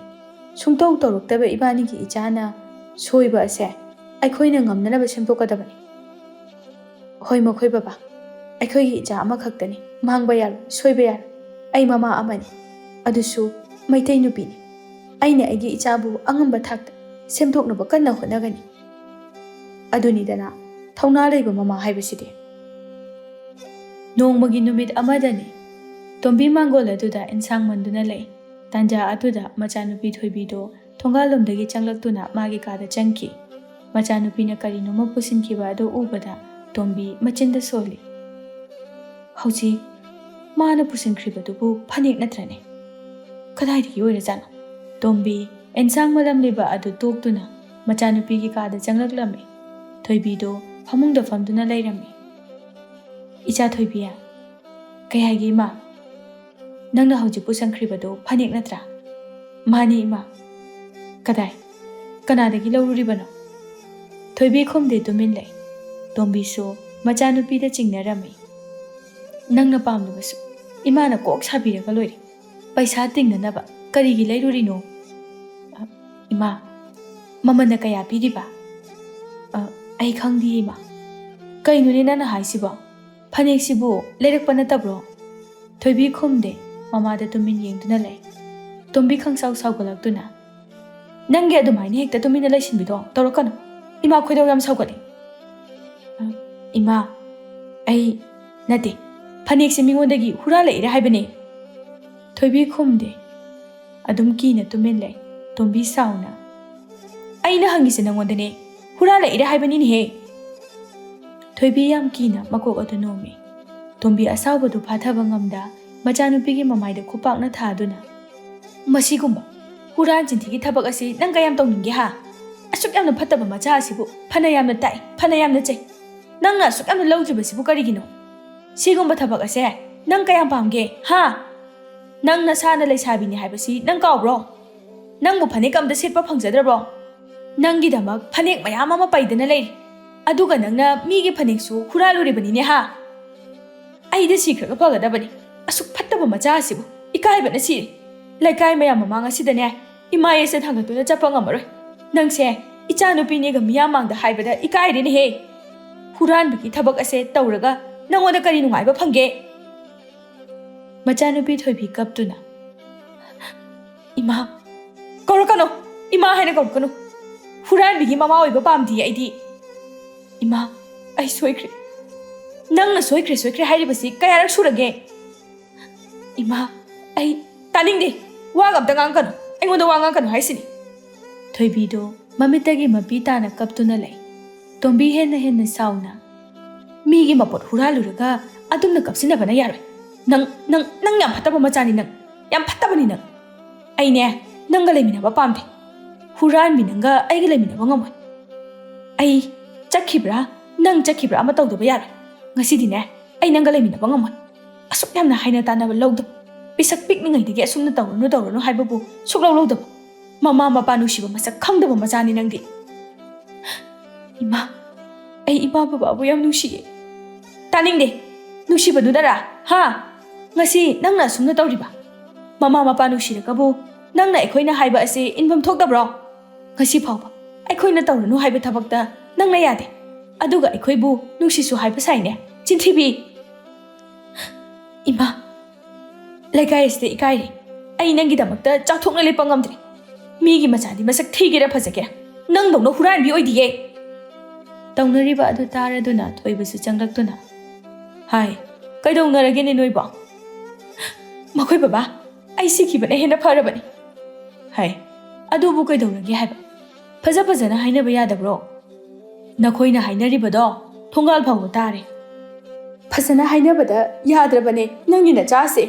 ꯁꯨꯡꯇꯧ ꯇꯧꯔꯛꯇꯕ ꯏꯕꯥꯅꯤꯒꯤ ꯏꯆꯥꯅ ꯁꯣꯏꯕ ꯑꯁꯦ ꯑꯩꯈꯣꯏꯅ ꯉꯝꯅꯅꯕ ꯁꯦꯝꯗꯣꯛꯀꯗꯕꯅꯤ꯫ ꯍꯣꯏ ꯃꯈꯣꯏ ꯕꯕꯥ, ꯑꯩꯈꯣꯏꯒꯤ ꯏꯆꯥ ꯑꯃꯈꯛꯇꯅꯤ, ꯃꯥꯡꯕ ꯌꯥꯔꯣꯏ, ꯁꯣꯏꯕ ꯌꯥꯔꯣꯏ꯫ ꯑꯩ ꯃꯃꯥ ꯑꯃꯅꯤ, ꯑꯗꯨꯁꯨ ꯃꯩꯇꯩ ꯅꯨꯄꯤꯅꯤ꯫ ꯑꯩꯅ ꯑꯩꯒꯤ ꯏꯆꯥꯕꯨ ꯑꯉꯝꯕ ꯊꯥꯛꯇ ꯁꯦꯝꯗꯣꯛꯅꯕ ꯀꯟꯅ ꯍꯣꯠꯅꯒꯅꯤ꯫ ꯑꯗꯨꯅꯤꯗꯅ ꯊꯧꯅꯥ ꯂꯩꯕ ꯃꯃꯥ ꯍꯥꯏꯕꯁꯤꯗꯤ꯫ ꯅꯣꯡꯃꯒꯤ ꯅꯨꯃꯤꯠ ꯑꯃꯗꯅꯤ ꯇꯣꯝꯕꯤ ꯃꯥꯡꯒꯣꯜ ꯑꯗꯨꯗ ꯏꯟꯁꯥꯡ ꯃꯟꯗꯨꯅ ꯂꯩ꯫ ꯇꯥꯟꯖꯥ ꯑꯗꯨꯗ ꯃꯆꯥꯅꯨꯄꯤ ꯊꯣꯏꯕꯤꯗꯣ ꯊꯣꯡꯒꯥꯜꯂꯣꯝꯗꯒꯤ ꯆꯪꯂꯛꯇꯨꯅ ꯃꯥꯒꯤ ꯀꯥꯗ ꯆꯪꯈꯤ꯫ ꯃꯆꯥꯅꯨꯄꯤꯅ ꯀꯔꯤꯅꯣꯃ ꯄꯨꯁꯤꯟꯈꯤꯕ ꯑꯗꯨ ꯎꯕꯗ ꯇꯣꯝꯕꯤ ꯃꯆꯤꯟꯗ ꯁꯣꯜꯂꯤ꯫ ꯍꯧꯖꯤꯛ ꯃꯥꯅ ꯄꯨꯁꯤꯟꯈ꯭ꯔꯤꯕꯗꯨꯕꯨ ꯐꯅꯦꯛ ꯅꯠꯇ꯭ꯔꯅꯦ? ꯀꯗꯥꯏꯗꯒꯤ ꯑꯣꯏꯔꯖꯥꯠꯅꯣ? ꯇꯣꯝꯕꯤ ꯑꯦꯟꯁꯥꯡ ꯃꯂꯝꯂꯤꯕ ꯑꯗꯨ ꯇꯣꯛꯇꯨꯅ ꯃꯆꯥꯅꯨꯄꯤꯒꯤ ꯀꯥꯗ ꯆꯪꯂꯛꯂꯝꯃꯤ꯫ ꯊꯣꯏꯕꯤꯗꯣ ꯐꯃꯨꯡꯗ ꯐꯝꯗꯨꯅ ꯂꯩꯔꯝꯃꯤ꯫ ꯏꯆꯥ ꯊꯣꯏꯕꯤ, ꯀꯩ ꯍꯥꯏꯒꯦ ꯏꯃꯥ? ꯅꯪꯅ ꯍꯧꯖꯤꯛ ꯄꯨꯁꯟꯈ꯭ꯔꯤꯕꯗꯣ ꯐꯅꯦꯛ ꯅꯠꯇ꯭ꯔꯥ? ꯃꯥꯅꯤ ꯏꯃꯥ꯫ ꯀꯗꯥꯏ? ꯀꯅꯥꯗꯒꯤ ꯂꯧꯔꯨꯔꯤꯕꯅꯣ? ꯊꯣꯏꯕꯤ ꯈꯨꯝꯗꯦ, ꯇꯨꯃꯤꯟ ꯂꯩ꯫ ꯇꯣꯝꯕꯤꯁꯨ ꯃꯆꯥꯅꯨꯄꯤꯗ ꯆꯤꯡꯅꯔꯝꯃꯤ꯫ ꯅꯪꯅ ꯄꯥꯝꯂꯕꯁꯨ ꯏꯃꯥꯅ ꯀꯣꯛ ꯁꯥꯕꯤꯔꯒ ꯂꯣꯏꯔꯦ꯫ ꯄꯩꯁꯥ ꯇꯤꯡꯅꯅꯕ ꯀꯔꯤꯒꯤ ꯂꯩꯔꯨꯔꯤꯅꯣ? ꯏꯃꯥ, ꯃꯃꯜꯅ ꯀꯌꯥ ꯄꯤꯔꯤꯕ? ꯑꯩ ꯈꯪꯗꯤꯌꯦ ꯏꯃꯥ꯫ ꯀꯩꯅꯣꯅꯦ ꯅꯪꯅ ꯍꯥꯏꯁꯤꯕꯣ? ꯐꯅꯦꯛꯁꯤꯕꯨ ꯂꯩꯔꯛꯄ ꯅꯠꯇꯕ꯭ꯔꯣ? ꯊꯣꯏꯕꯤ ꯈꯨꯝꯗꯦ, ꯃꯃꯥꯗ ꯇꯨꯃꯤꯟ ꯌꯦꯡꯗꯨꯅ ꯂꯩ꯫ ꯇꯣꯝꯕꯤ ꯈꯪꯁꯥꯎ ꯁꯥꯎꯒꯠꯂꯛꯇꯨꯅ: ꯅꯪꯒꯤ ꯑꯗꯨꯃꯥꯏꯅ ꯍꯦꯛꯇ ꯇꯨꯃꯤꯟꯅ ꯂꯩꯁꯤꯟꯕꯤꯗꯣ ꯇꯧꯔꯛꯀꯅꯨ꯫ ꯏꯃꯥ ꯈꯣꯏꯗꯧ ꯌꯥꯝ ꯁꯥꯎꯒꯠꯂꯤ꯫ ꯏꯃꯥ, ꯑꯩ ꯅꯠꯇꯦ, ꯐꯅꯦꯛꯁꯦ ꯃꯤꯉꯣꯟꯗꯒꯤ ꯍꯨꯔꯥꯜꯂꯛꯏꯔꯥ ꯍꯥꯏꯕꯅꯦ꯫ ꯊꯣꯏꯕꯤ ꯈꯨꯝꯗꯦ, ꯑꯗꯨꯝ ꯀꯤꯅ ꯇꯨꯃꯤꯟ ꯂꯩ꯫ ꯇꯣꯝꯕꯤ ꯁꯥꯎꯅ: ꯑꯩꯅ ꯍꯪꯉꯤꯁꯦ ꯅꯪꯉꯣꯟꯗꯅꯦ, ꯍꯨꯔꯥꯜꯂꯛꯏꯔꯥ ꯍꯥꯏꯕꯅꯤꯅꯦꯍꯦ꯫ ꯊꯣꯏꯕꯤ ꯌꯥꯝ ꯀꯤꯅ ꯃꯀꯣꯛ ꯑꯗꯨ ꯅꯣꯝꯃꯤ꯫ ꯇꯣꯝꯕꯤ ꯑꯁꯥꯎꯕꯗꯨ ꯐꯥꯊꯕ ꯉꯝꯗ ꯃꯆꯥꯅꯨꯄꯤꯒꯤ ꯃꯃꯥꯏꯗ ꯈꯨꯄꯥꯛꯅ ꯊꯥꯗꯨꯅ: ꯃꯁꯤꯒꯨꯝꯕ ꯍꯨꯔꯥꯟ ꯆꯤꯟꯊꯤꯒꯤ ꯊꯕꯛ ꯑꯁꯤ ꯅꯪ ꯀꯌꯥꯝ ꯇꯧꯅꯤꯡꯒꯦ ꯍꯥ? asuk yamna phattaba macha asibu phana yamna tai phana yamna chai nangna asuk yamna lawjibasibu karigino sigumba thabak ase nang kayam pamge ha nang nasana leisabini haibasi nang kaubro nang bu phanek amda setpa phangjadrabro nangi damak phanek mayam ama paidana lei aduga nangna migi phanek su huraluribani ne ha aida sikhraga pagadabani asuk phattaba macha asibu ikaibana si laikai mayam mamanga sidane ima yese thangatuna chapa ngamaroi nangse icha nupini ga miya mangda haibada ikairine he huran biki thabak ase tawraga nangoda kari nungaiba phange macha nupi thoibi kaptuna ima korokano ima haina korokano huran biki mama oiba pamdi aidi ima ai soikre nangna soikre hairibasi kayarak surage ima ai taningde wagam dangang kano aingoda wangang kano haisini thoibido mamitagi mapitana kaptuna lai tombi henna sauna migi mapot huraluraga adumna kapsina bana yaroi nang yam phattaba machani nang yam phattabani nang aine nanga leminaba pamde huran mi nanga aiga leminaba ngamoi ai chakhibra nang chakhibra ama tawdaba yaroi ngasidi ne ai nanga leminaba ngamoi asuk yamna haina tanaba lawdab pisak pikningai digi asumna tawrunu haibabu suklaw lawdaba mama mapa nusiba masak khangdaba machani nangdi ima ai ima baba abu yam nusiye taningde nusiba dudara ha ngasi nangna sumna tawriba mama mapa nusirakabu nangna ekhoina haiba ase inbam thokdabro ngasi phawba ekhoina tawrunu haiba thabakta nangna yade aduga ekhoibu nusisu haiba saine chinthribi ima laikai este ikairi ai nangi damakta chakthokna lepa ngamdri migi machadi masak thigera phajake nang dongno huran bi oidiye tawnariba adu taraduna thoibusu changlaktuna hai kaidongnarage ne noiba makhoi baba ai sikhibane hena pharabani hai adubu kaidonrage haiba phajana hainaba yadabro nakhoina hainaribado thongal phawno tare phajana hainabada yadrabane nangina chase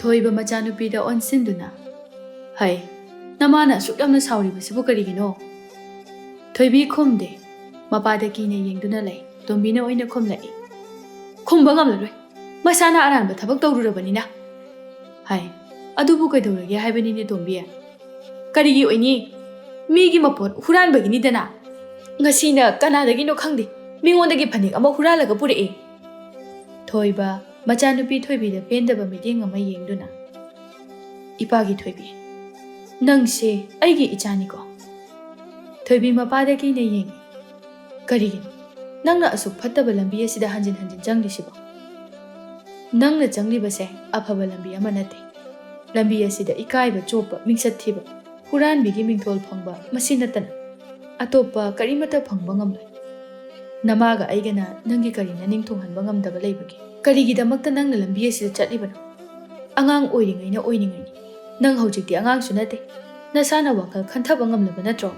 thoiba machanupida onsinduna hai namana sukyamna sauribasibu karigino thoibi khomde mapada kine yengduna lai tombina oina khomlai khumba ngamlaroi masana aranba thabak tawrurabanina hai adubu kaidorage haibanine tombiya karigi oini migi mapot huranbagini dana ngasina kanadagino khangde mingondagi phanik ama huralaga purei thoiba machanupi thoibida pendaba meeting ama yengduna ipagi thoibi nangse aigi ichani ko thoibi mapadagi ne yengi karigin nangna asuk phattaba lambi asida hanjin changlisiba nangna changlibase afaba lambi ama nate lambi asida ikaiba chopa mingsat thiba huran bigi mingthol phangba masinatana atopa karimata phangba ngamlai namaga aigana nangi karina ningthong hanba ngamdaba leibagi karigi damakta nangna lambi asida chatlibano angang oiringaina oiningaini nang haujikti angang sunate nasana wakal khanthaba ngamlaba natro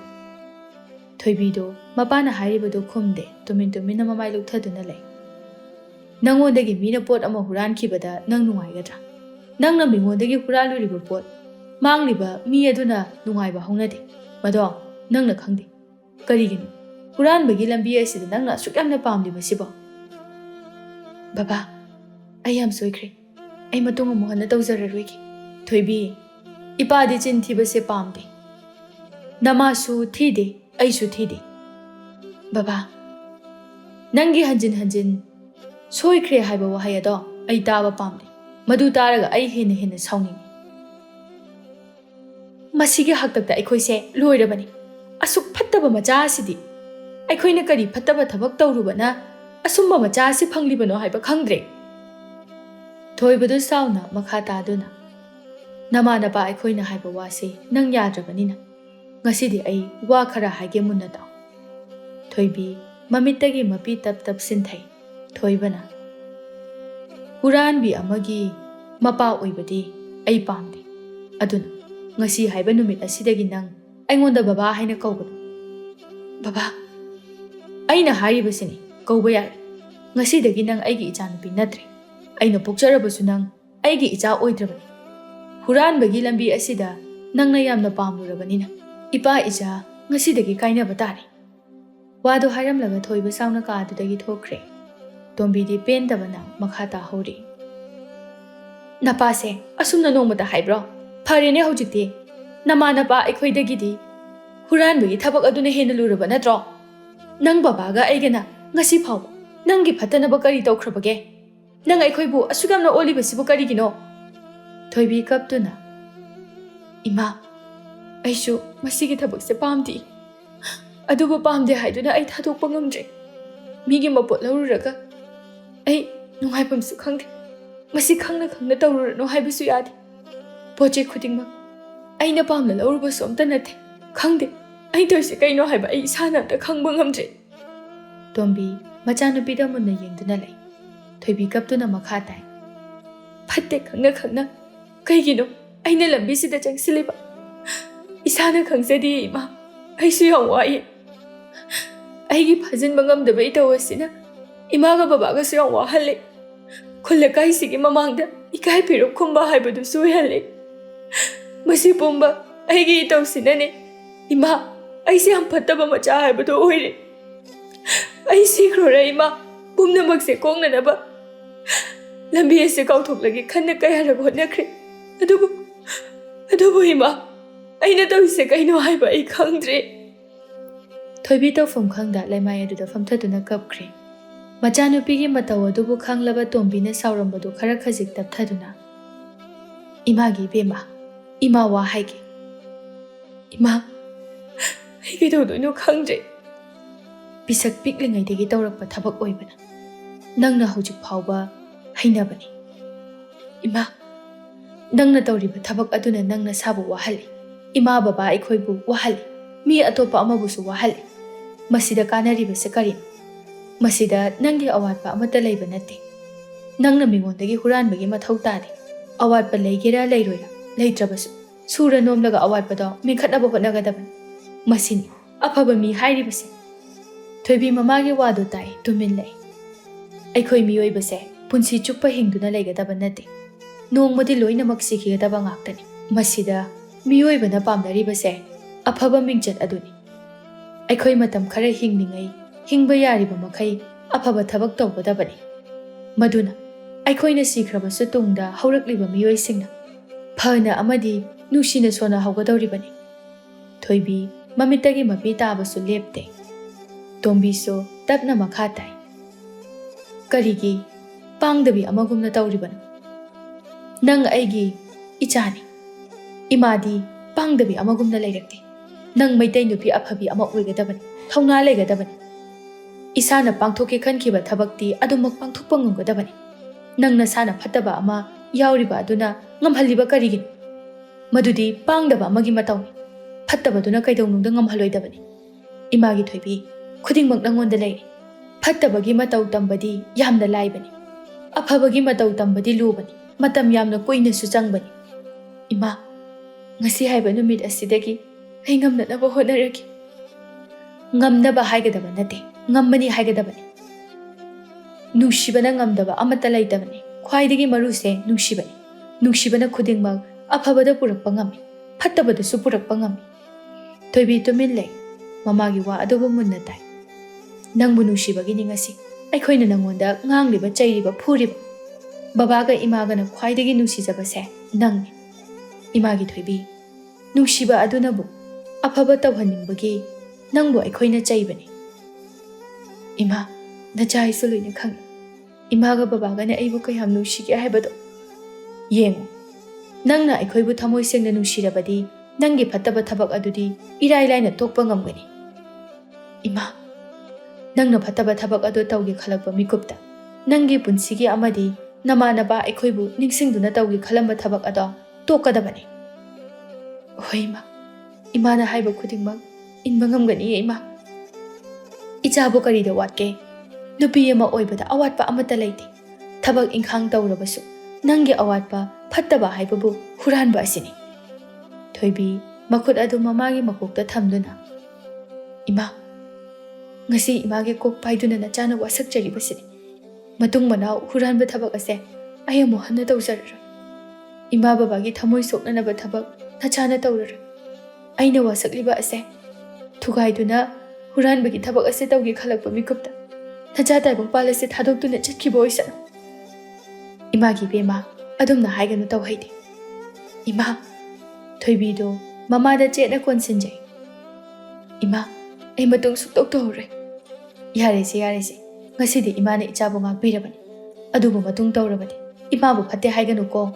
thoibido mapana hairibado khumde tumin mamai lukthaduna lai nangodagi mina pot ama huran khibada nang nungaigadra nangna mingodagi huraluriba pot mangliba mi aduna nungaiba hongnade mado nangna khangde karigini huran bagi lambi asida nangna sukyamna pamliba sibo baba I am soikre ai matung amuhana tawjararoigi thoibi ipadi chintiba se pamde namasu thide aisu thide baba nangi hanjin soikre haiba wahai ado ai taba pamde madu taraga ai hena sauni masige haktakta aikhoise loirabani asuk phattaba macha asidi aikhoina kari phattaba thabak tawrubana asumba macha asi phanglibano haiba khangdre thoibadu sauna makha taduna namana ba aikhoina haiba wase nang yadrabanina ngasidi ai wa khara haige munna taw thoibi mamittagi mapi tap sinthai thoibana huran bi amagi mapa oibadi ai pamde aduna ngasi haiba numit asidagi nang aingonda baba haina kawgadu baba aina haribasini kawba yar ngasidagi nang aigi ichanupi natre aina pokjarabasu nang aigi icha oidrabani huran bagi lambi asida nangna yamna pamlurabanina ipa icha ꯉꯁꯤꯗꯒꯤ ꯀꯥꯏꯅꯕ ꯇꯥꯔꯦ꯫ ꯋꯥꯗꯣ ꯍꯥꯏꯔꯝꯂꯒ ꯊꯣꯏꯕ ꯁꯥꯎꯅ ꯀꯥꯗꯨꯗꯒꯤ ꯊꯣꯛꯈ꯭ꯔꯦ꯫ ꯇꯣꯝꯕꯤꯗꯤ ꯄꯦꯟꯗꯕꯅ ꯃꯈꯥ ꯇꯥꯍꯧꯔꯤ꯫ ꯅꯄꯥꯁꯦ ꯑꯁꯨꯝꯅ ꯅꯣꯡꯃꯗ ꯍꯥꯏꯕ꯭ꯔꯣ? ꯐꯔꯦꯅꯦ ꯍꯧꯖꯤꯛꯇꯤ ꯅꯃꯥ ꯅꯄꯥ ꯑꯩꯈꯣꯏꯗꯒꯤꯗꯤ ꯍꯨꯔꯥꯟꯕꯒꯤ ꯊꯕꯛ ꯑꯗꯨꯅ ꯍꯦꯟꯅ ꯂꯨꯔꯕ ꯅꯠꯇ꯭ꯔꯣ? ꯅꯪ ꯕꯕꯥꯒ ꯑꯩꯒꯅ ꯉꯁꯤ ꯐꯥꯎꯕ ꯅꯪꯒꯤ ꯐꯠꯇꯅꯕ ꯀꯔꯤ ꯇꯧꯈ꯭ꯔꯕꯒꯦ? ꯅꯪ ꯑꯩꯈꯣꯏꯕꯨ ꯑꯁꯨꯛ ꯌꯥꯝꯅ ꯑꯣꯜꯂꯤꯕꯁꯤꯕꯨ ꯀꯔꯤꯒꯤꯅꯣ? ꯊꯣꯏꯕꯤ ꯀꯞꯇꯨꯅ, ꯏꯃꯥ, ꯑꯩꯁꯨ ꯃꯁꯤꯒꯤ ꯊꯕꯛꯁꯦ ꯄꯥꯝꯗꯦ꯫ ꯑꯗꯨꯕꯨ ꯄꯥꯝꯗꯦ ꯍꯥꯏꯗꯨꯅ ꯑꯩ ꯊꯥꯗꯣꯛꯄ ꯉꯝꯗ꯭ꯔꯦ꯫ ꯃꯤꯒꯤ ꯃꯄꯣꯠ ꯂꯧꯔꯨꯔꯒ ꯑꯩ ꯅꯨꯡꯉꯥꯏꯐꯝꯁꯨ ꯈꯪꯗꯦ꯫ ꯃꯁꯤ ꯈꯪꯅ ꯈꯪꯅ ꯇꯧꯔꯨꯔꯅꯨ ꯍꯥꯏꯕꯁꯨ ꯌꯥꯗꯦ꯫ ꯄꯣꯠꯆꯩ ꯈꯨꯗꯤꯡꯃꯛ ꯑꯩꯅ ꯄꯥꯝꯅ ꯂꯧꯔꯨꯕꯁꯨ ꯑꯝꯇ ꯅꯠꯇꯦ꯫ ꯈꯪꯗꯦ ꯑꯩ ꯇꯧꯔꯤꯁꯦ ꯀꯩꯅꯣ ꯍꯥꯏꯕ ꯑꯩ ꯏꯁꯥꯅ ꯑꯝꯇ ꯈꯪꯕ ꯉꯝꯗ꯭ꯔꯦ꯫ ꯇꯣꯝꯕꯤ ꯃꯆꯥꯅꯨꯄꯤꯗ ꯃꯨꯟꯅ ꯌꯦꯡꯗꯨꯅ ꯂꯩ꯫ ꯊꯣꯏꯕꯤ ꯀꯞꯇꯨꯅ ꯃꯈꯥ ꯇꯥꯏ꯫ ꯐꯠꯇꯦ ꯈꯪꯅ ꯈꯪꯅ ꯀꯩꯒꯤꯅꯣ ꯑꯩꯅ ꯂꯝꯕꯤꯁꯤꯗ ꯆꯪꯁꯤꯜꯂꯤꯕ? ꯏꯁꯥꯅ ꯈꯪꯖꯗꯤꯌꯦ ꯏꯃꯥ, ꯑꯩꯁꯨ ꯌꯥꯝ ꯋꯥꯏꯌꯦ꯫ ꯑꯩꯒꯤ ꯐꯥꯖꯤꯟꯕ ꯉꯝꯗꯕ ꯏꯇꯧ ꯑꯁꯤꯅ ꯏꯃꯥꯒ ꯕꯕꯥꯒꯁꯨ ꯌꯥꯝ ꯋꯥꯍꯜꯂꯦ꯫ ꯈꯨꯜ ꯂꯩꯀꯥꯏꯁꯤꯒꯤ ꯃꯃꯥꯡꯗ ꯏꯀꯥꯏ ꯐꯤꯔꯨꯞ ꯈꯨꯝꯕ ꯍꯥꯏꯕꯗꯨꯁꯨ ꯑꯣꯏꯍꯜꯂꯦ꯫ ꯃꯁꯤ ꯄꯨꯝꯕ ꯑꯩꯒꯤ ꯏꯇꯧꯁꯤꯅꯅꯦ ꯏꯃꯥ, ꯑꯩꯁꯦ ꯌꯥꯝ ꯐꯠꯇꯕ ꯃꯆꯥ ꯍꯥꯏꯕꯗꯨ ꯑꯣꯏꯔꯦ꯫ ꯑꯩ ꯁꯤꯈ꯭ꯔꯣꯔ ꯏꯃꯥ, ꯄꯨꯝꯅꯃꯛꯁꯦ ꯀꯣꯛꯅꯅꯕ ꯂꯝꯕꯤ ꯑꯁꯤ ꯀꯥꯎꯊꯣꯛꯂꯒꯦ ꯈꯟꯅ ꯀꯌꯥꯔꯛ ꯍꯣꯠꯅꯈ꯭ꯔꯦ꯫ ꯑꯗꯨꯕꯨ ꯏꯃꯥ, ꯑꯩꯅ ꯇꯧꯔꯤꯁꯦ ꯀꯩꯅꯣ ꯍꯥꯏꯕ ꯑꯩ ꯈꯪꯗ꯭ꯔꯦ꯫ ꯊꯣꯏꯕꯤ ꯇꯧꯐꯝ ꯈꯪꯗ ꯂꯩꯃꯥꯏ ꯑꯗꯨꯗ ꯐꯝꯊꯗꯨꯅ ꯀꯞꯈ꯭ꯔꯦ꯫ ꯃꯆꯥꯅꯨꯄꯤꯒꯤ ꯃꯇꯧ ꯑꯗꯨꯕꯨ ꯈꯪꯂꯕ ꯇꯣꯝꯕꯤꯅ ꯁꯥꯎꯔꯝꯕꯗꯨ ꯈꯔ ꯈꯖꯤꯛ ꯇꯞꯊꯗꯨꯅ, ꯏꯃꯥꯒꯤ ꯏꯕꯦꯝꯃ, ꯏꯃꯥ ꯋꯥ ꯍꯥꯏꯒꯦ꯫ ꯏꯃꯥ, ꯑꯩ ꯀꯩꯗꯧꯗꯣꯏꯅꯣ ꯈꯪꯗ꯭ꯔꯦ꯫ ꯄꯤꯁꯛ ꯄꯤꯛꯂꯤꯉꯩꯗꯒꯤ ꯇꯧꯔꯛꯄ ꯊꯕꯛ ꯑꯣꯏꯕꯅ ꯅꯪꯅ ꯍꯧꯖꯤꯛ ꯐꯥꯎꯕ ꯍꯩꯅꯕꯅꯤ꯫ ꯏꯃꯥ, ꯅꯪꯅ ꯇꯧꯔꯤꯕ ꯊꯕꯛ ꯑꯗꯨꯅ ꯅꯪ ꯅꯁꯥꯕꯨ ꯋꯥꯍꯜꯂꯤ, ꯏꯃꯥ ꯕꯕꯥ ꯑꯩꯈꯣꯏꯕꯨ ꯋꯥꯍꯜꯂꯤ, ꯃꯤ ꯑꯇꯣꯞꯄ ꯑꯃꯕꯨꯁꯨ ꯋꯥꯍꯜꯂꯤ꯫ ꯃꯁꯤꯗ ꯀꯥꯟꯅꯔꯤꯕꯁꯦ ꯀꯔꯤꯅꯣ? ꯃꯁꯤꯗ ꯅꯪꯒꯤ ꯑꯋꯥꯠꯄ ꯑꯃꯠꯇ ꯂꯩꯕ ꯅꯠꯇꯦ꯫ ꯅꯪꯅ ꯃꯤꯉꯣꯟꯗꯒꯤ ꯍꯨꯔꯥꯟꯕꯒꯤ ꯃꯊꯧ ꯇꯥꯗꯦ꯫ ꯑꯋꯥꯠꯄ ꯂꯩꯒꯦꯔꯥ ꯂꯩꯔꯣꯏꯔꯥ, ꯂꯩꯇ꯭ꯔꯕꯁꯨ ꯁꯨꯔ ꯅꯣꯝꯂꯒ ꯑꯋꯥꯠꯄꯗꯣ ꯃꯦꯟꯈꯠꯅꯕ ꯍꯣꯠꯅꯒꯗꯕꯅꯤ꯫ ꯃꯁꯤꯅꯤ ꯑꯐꯕ ꯃꯤ ꯍꯥꯏꯔꯤꯕꯁꯦ꯫ ꯊꯣꯏꯕꯤ ꯃꯃꯥꯒꯤ ꯋꯥꯗꯨ ꯇꯥꯏ ꯇꯨꯃꯤꯟ ꯂꯩ꯫ ꯑꯩꯈꯣꯏ ꯃꯤꯑꯣꯏꯕꯁꯦ ꯄꯨꯟꯁꯤ ꯆꯨꯞꯄ ꯍꯤꯡꯗꯨꯅ ꯂꯩꯒꯗꯕ ꯅꯠꯇꯦ꯫ ꯅꯣꯡꯃꯗꯤ ꯂꯣꯏꯅꯃꯛ ꯁꯤꯈꯤꯒꯗꯕ ꯉꯥꯛꯇꯅꯤ꯫ ꯃꯁꯤꯗ ꯃꯤꯑꯣꯏꯕꯅ ꯄꯥꯝꯅꯔꯤꯕꯁꯦ ꯑꯐꯕ ꯃꯤꯡꯆꯠ ꯑꯗꯨꯅꯤ꯫ ꯑꯩꯈꯣꯏ ꯃꯇꯝ ꯈꯔ ꯍꯤꯡꯂꯤꯉꯩ ꯍꯤꯡꯕ ꯌꯥꯔꯤꯕ ꯃꯈꯩ ꯑꯐꯕ ꯊꯕꯛ ꯇꯧꯒꯗꯕꯅꯤ꯫ ꯃꯗꯨꯅ ꯑꯩꯈꯣꯏꯅ ꯁꯤꯈ꯭ꯔꯕꯁꯨ ꯇꯨꯡꯗ ꯍꯧꯔꯛꯂꯤꯕ ꯃꯤꯑꯣꯏꯁꯤꯡꯅ ꯐꯅ ꯑꯃꯗꯤ ꯅꯨꯡꯁꯤꯅ ꯁꯣꯟꯅꯍꯧꯒꯗꯧꯔꯤꯕꯅꯤ꯫ ꯊꯣꯏꯕꯤ ꯃꯃꯤꯠꯇꯒꯤ ꯃꯄꯤ ꯇꯥꯕꯁꯨ ꯂꯦꯞꯇꯦ꯫ ꯇꯣꯝꯕꯤꯁꯨ ꯇꯞꯅ ꯃꯈꯥ ꯇꯥꯏ꯫ ꯀꯔꯤꯒꯤ ꯄꯥꯡꯗꯕꯤ ꯑꯃꯒꯨꯝꯅ ꯇꯧꯔꯤꯕꯅꯣ? ꯅꯪ ꯑꯩꯒꯤ ꯏꯆꯥꯅꯤ꯫ ꯏꯃꯥꯗꯤ ꯄꯥꯡꯗꯕꯤ ꯑꯃꯒꯨꯝꯅ ꯂꯩꯔꯛꯇꯦ꯫ ꯅꯪ ꯃꯩꯇꯩ ꯅꯨꯄꯤ ꯑꯐꯕꯤ ꯑꯃ ꯑꯣꯏꯒꯗꯕꯅꯤ, ꯊꯧꯅꯥ ꯂꯩꯒꯗꯕꯅꯤ꯫ ꯏꯁꯥꯅ ꯄꯥꯡꯊꯣꯛꯀꯦ ꯈꯟꯈꯤꯕ ꯊꯕꯛꯇꯤ ꯑꯗꯨꯃꯛ ꯄꯥꯡꯊꯣꯛꯄ ꯉꯝꯒꯗꯕꯅꯤ꯫ ꯅꯪ ꯅꯁꯥꯅ ꯐꯠꯇꯕ ꯑꯃ ꯌꯥꯎꯔꯤꯕ ꯑꯗꯨꯅ ꯉꯝꯍꯜꯂꯤꯕ ꯀꯔꯤꯒꯤꯅꯣ? ꯃꯗꯨꯗꯤ ꯄꯥꯡꯗꯕ ꯑꯃꯒꯤ ꯃꯇꯧꯅꯤ꯫ ꯐꯠꯇꯕꯗꯨꯅ ꯀꯩꯗꯧꯅꯨꯡꯗ ꯉꯝꯍꯜꯂꯣꯏꯗꯕꯅꯤ꯫ ꯏꯃꯥꯒꯤ ꯊꯣꯏꯕꯤ, ꯈꯨꯗꯤꯡꯃꯛ ꯅꯪꯉꯣꯟꯗ ꯂꯩꯔꯤ꯫ ꯐꯠꯇꯕꯒꯤ ꯃꯇꯧ ꯇꯝꯕꯗꯤ ꯌꯥꯝꯅ ꯂꯥꯏꯕꯅꯤ꯫ ꯑꯐꯕꯒꯤ ꯃꯇꯧ ꯇꯝꯕꯗꯤ ꯂꯨꯕꯅꯤ, ꯃꯇꯝ ꯌꯥꯝꯅ ꯀꯨꯏꯅꯁꯨ ꯆꯪꯕꯅꯤ꯫ ꯏꯃꯥ, ꯉꯁꯤ ꯍꯥꯏꯕ ꯅꯨꯃꯤꯠ ꯑꯁꯤꯗꯒꯤ ꯑꯩ ꯉꯝꯅꯅꯕ ꯍꯣꯠꯅꯔꯒꯦ꯫ ꯉꯝꯅꯕ ꯍꯥꯏꯒꯗꯕ ꯅꯠꯇꯦ, ꯉꯝꯃꯅꯤ ꯍꯥꯏꯒꯗꯕꯅꯤ꯫ ꯅꯨꯡꯁꯤꯕꯅ ꯉꯝꯗꯕ ꯑꯃꯠꯇ ꯂꯩꯇꯕꯅꯤ꯫ ꯈ꯭ꯋꯥꯏꯗꯒꯤ ꯃꯔꯨꯁꯦ ꯅꯨꯡꯁꯤꯕꯅꯤ꯫ ꯅꯨꯡꯁꯤꯕꯅ ꯈꯨꯗꯤꯡꯃꯛ ꯑꯐꯕꯗ ꯄꯨꯔꯛꯄ ꯉꯝꯃꯤ, ꯐꯠꯇꯕꯗꯁꯨ ꯄꯨꯔꯛꯄ ꯉꯝꯃꯤ꯫ ꯊꯣꯏꯕꯤ ꯇꯨꯃꯤꯟ ꯂꯩ, ꯃꯃꯥꯒꯤ ꯋꯥ ꯑꯗꯨꯕꯨ ꯃꯨꯟꯅ ꯇꯥꯏ꯫ ꯅꯪꯕꯨ ꯅꯨꯡꯁꯤꯕꯒꯤꯅꯤ ꯉꯁꯤ ꯑꯩꯈꯣꯏꯅ ꯅꯪꯉꯣꯟꯗ ꯉꯥꯡꯂꯤꯕ, ꯆꯩꯔꯤꯕ, ꯐꯨꯔꯤꯕ꯫ ꯕꯕꯥꯒ ꯏꯃꯥꯒꯅ ꯈ꯭ꯋꯥꯏꯗꯒꯤ ꯅꯨꯡꯁꯤꯖꯕꯁꯦ ꯅꯪꯅꯤ꯫ ꯏꯃꯥꯒꯤ ꯊꯣꯏꯕꯤ, ꯅꯨꯡꯁꯤꯕ ꯑꯗꯨꯅꯕꯨ ꯑꯐꯕ ꯇꯧꯍꯟꯅꯤꯡꯕꯒꯤ ꯅꯪꯕꯨ ꯑꯩꯈꯣꯏꯅ ꯆꯩꯕꯅꯤ꯫ ꯏꯃꯥ, ꯅꯆꯥ ꯑꯩꯁꯨ ꯂꯣꯏꯅ ꯈꯪꯏ꯫ ꯏꯃꯥꯒ ꯕꯕꯥꯒꯅ ꯑꯩꯕꯨ ꯀꯌꯥꯝ ꯅꯨꯡꯁꯤꯒꯦ ꯍꯥꯏꯕꯗꯣ꯫ ꯌꯦꯡꯉꯨ, ꯅꯪꯅ ꯑꯩꯈꯣꯏꯕꯨ ꯊꯃꯣꯏ ꯁꯦꯡꯅ ꯅꯨꯡꯁꯤꯔꯕꯗꯤ ꯅꯪꯒꯤ ꯐꯠꯇꯕ ꯊꯕꯛ ꯑꯗꯨꯗꯤ ꯏꯔꯥꯏ ꯂꯥꯏꯅ ꯇꯣꯛꯄ ꯉꯝꯒꯅꯤ꯫ ꯏꯃꯥ, ꯅꯪꯅ ꯐꯠꯇꯕ ꯊꯕꯛ ꯑꯗꯨ ꯇꯧꯒꯦ ꯈꯜꯂꯛꯄ ꯃꯤꯀꯨꯞꯇ ꯅꯪꯒꯤ ꯄꯨꯟꯁꯤꯒꯤ ꯑꯃꯗꯤ ꯅꯃꯥ ꯅꯄꯥ ꯑꯩꯈꯣꯏꯕꯨ ꯅꯤꯡꯁꯤꯡꯗꯨꯅ ꯇꯧꯒꯦ ꯈꯜꯂꯝꯕ ꯊꯕꯛ ꯑꯗꯣ ꯇꯣꯛꯀꯗꯕꯅꯤ꯫ ꯍꯣꯏ ꯏꯃꯥ, ꯏꯃꯥꯅ ꯍꯥꯏꯕ ꯈꯨꯗꯤꯡꯃꯛ ꯏꯟꯕ ꯉꯝꯒꯅꯤꯌꯦ ꯏꯃꯥ꯫ ꯏꯆꯥꯕꯨ ꯀꯔꯤꯗ ꯋꯥꯠꯀꯦ? ꯅꯨꯄꯤ ꯑꯃ ꯑꯣꯏꯕꯗ ꯑꯋꯥꯠꯄ ꯑꯃꯠꯇ ꯂꯩꯇꯦ꯫ ꯊꯕꯛ ꯏꯪꯈꯥꯡ ꯇꯧꯔꯕꯁꯨ ꯅꯪꯒꯤ ꯑꯋꯥꯠꯄ ꯐꯠꯇꯕ ꯍꯥꯏꯕꯕꯨ ꯍꯨꯔꯥꯟꯕ ꯑꯁꯤꯅꯤ꯫ ꯊꯣꯏꯕꯤ ꯃꯈꯨꯠ ꯑꯗꯨ ꯃꯃꯥꯒꯤ ꯃꯀꯣꯛꯇ ꯊꯝꯗꯨꯅ, ꯏꯃꯥ, ꯉꯁꯤ ꯏꯃꯥꯒꯤ ꯀꯣꯛ ꯄꯥꯏꯗꯨꯅ ꯅꯆꯥꯅ ꯋꯥꯁꯛꯆꯔꯤꯕꯁꯤꯅꯤ꯫ ꯃꯇꯨꯡ ꯃꯅꯥꯎ ꯍꯨꯔꯥꯟꯕ ꯊꯕꯛ ꯑꯁꯦ ꯑꯩ ꯑꯃꯨꯛ ꯍꯟꯅ ꯇꯧꯖꯔꯔꯣꯏ꯫ ꯏꯃꯥ ꯕꯕꯥꯒꯤ ꯊꯃꯣꯏ ꯁꯣꯛꯅꯅꯕ ꯊꯕꯛ ꯅꯆꯥꯅ ꯇꯧꯔꯔꯣꯏ꯫ ꯑꯩꯅ ꯋꯥꯁꯛꯂꯤꯕ ꯑꯁꯦ ꯊꯨꯒꯥꯏꯗꯨꯅ ꯍꯨꯔꯥꯟꯕꯒꯤ ꯊꯕꯛ ꯑꯁꯤ ꯇꯧꯒꯦ ꯈꯜꯂꯛꯄ ꯃꯤꯀꯨꯞꯇ ꯅꯆꯥ ꯇꯥꯏꯕꯪꯄꯥꯜ ꯑꯁꯤ ꯊꯥꯗꯣꯛꯇꯨꯅ ꯆꯠꯈꯤꯕ ꯑꯣꯏꯁꯅꯨ꯫ ꯏꯃꯥꯒꯤ ꯏꯕꯦꯝꯃ ꯑꯗꯨꯝꯅ ꯍꯥꯏꯒꯅꯨ ꯇꯧꯍꯩꯗꯦ꯫ ꯏꯃꯥ, ꯊꯣꯏꯕꯤꯗꯣ ꯃꯃꯥꯗ ꯆꯦꯠꯅ ꯀꯣꯟꯁꯤꯟꯖꯩ꯫ ꯏꯃꯥ, ꯑꯩ ꯃꯇꯨꯡ ꯁꯨꯛꯇꯧ ꯇꯧꯔꯔꯣꯏ꯫ ꯌꯥꯔꯦꯁꯦ ꯌꯥꯔꯦꯁꯦ, ꯉꯁꯤꯗꯤ ꯏꯃꯥꯅ ꯏꯆꯥꯕꯨ ꯉꯥꯛꯄꯤꯔꯕꯅꯤ, ꯑꯗꯨꯕꯨ ꯃꯇꯨꯡ ꯇꯧꯔꯕꯗꯤ ꯏꯃꯥꯕꯨ ꯐꯠꯇꯦ ꯍꯥꯏꯒꯅꯨꯀꯣ꯫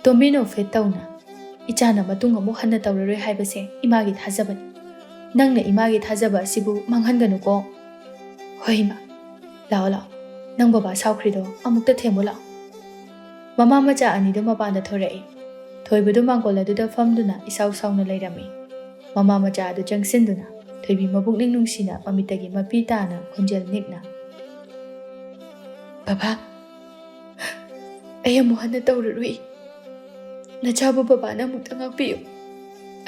ꯇꯣꯝꯕꯤ ꯅꯣꯛꯐꯦꯠ ꯇꯧꯅ, ꯏꯆꯥꯅ ꯃꯇꯨꯡ ꯑꯃꯨꯛ ꯍꯟꯅ ꯇꯧꯔꯔꯣꯏ ꯍꯥꯏꯕꯁꯦ ꯏꯃꯥꯒꯤ ꯊꯥꯖꯕꯅꯤ, ꯅꯪꯅ ꯏꯃꯥꯒꯤ ꯊꯥꯖꯕ ꯑꯁꯤꯕꯨ ꯃꯥꯡꯍꯟꯒꯅꯨꯀꯣ꯫ ꯍꯣꯏ ꯏꯃꯥ, ꯂꯥꯛꯑꯣ ꯂꯥꯛꯑꯣ, ꯅꯪ ꯕꯕꯥ ꯁꯥꯎꯈ꯭ꯔꯤꯗꯣ ꯑꯃꯨꯛꯇ ꯊꯦꯝꯃꯨ ꯂꯥꯛꯑꯣ꯫ ꯃꯃꯥ ꯃꯆꯥ ꯑꯅꯤꯗꯨ ꯃꯄꯥꯟꯗ ꯊꯣꯔꯛꯏ꯫ ꯊꯣꯏꯕꯗꯨ ꯃꯥꯡꯒꯣꯜ ꯑꯗꯨꯗ ꯐꯝꯗꯨꯅ ꯏꯁꯥꯎ ꯁꯥꯎꯅ ꯂꯩꯔꯝꯃꯤ꯫ ꯃꯃꯥ ꯃꯆꯥ ꯑꯗꯨ ꯆꯪꯁꯤꯟꯗꯨꯅ ꯊꯣꯏꯕꯤ ꯃꯕꯨꯛꯅꯤꯡ ꯅꯨꯡꯁꯤꯅ ꯃꯃꯤꯠꯇꯒꯤ ꯃꯄꯤ ꯇꯥꯅ ꯈꯣꯟꯖꯦꯜ ꯅꯤꯛꯅ, ꯕꯕꯥ, ꯑꯩ ꯑꯃꯨꯛ ꯍꯟꯅ ꯇꯧꯔꯔꯣꯏ꯫ ꯅꯆꯥꯕꯨ ꯕꯕꯥꯅ ꯑꯃꯨꯛꯇ ꯉꯥꯛꯄꯤꯌꯨ,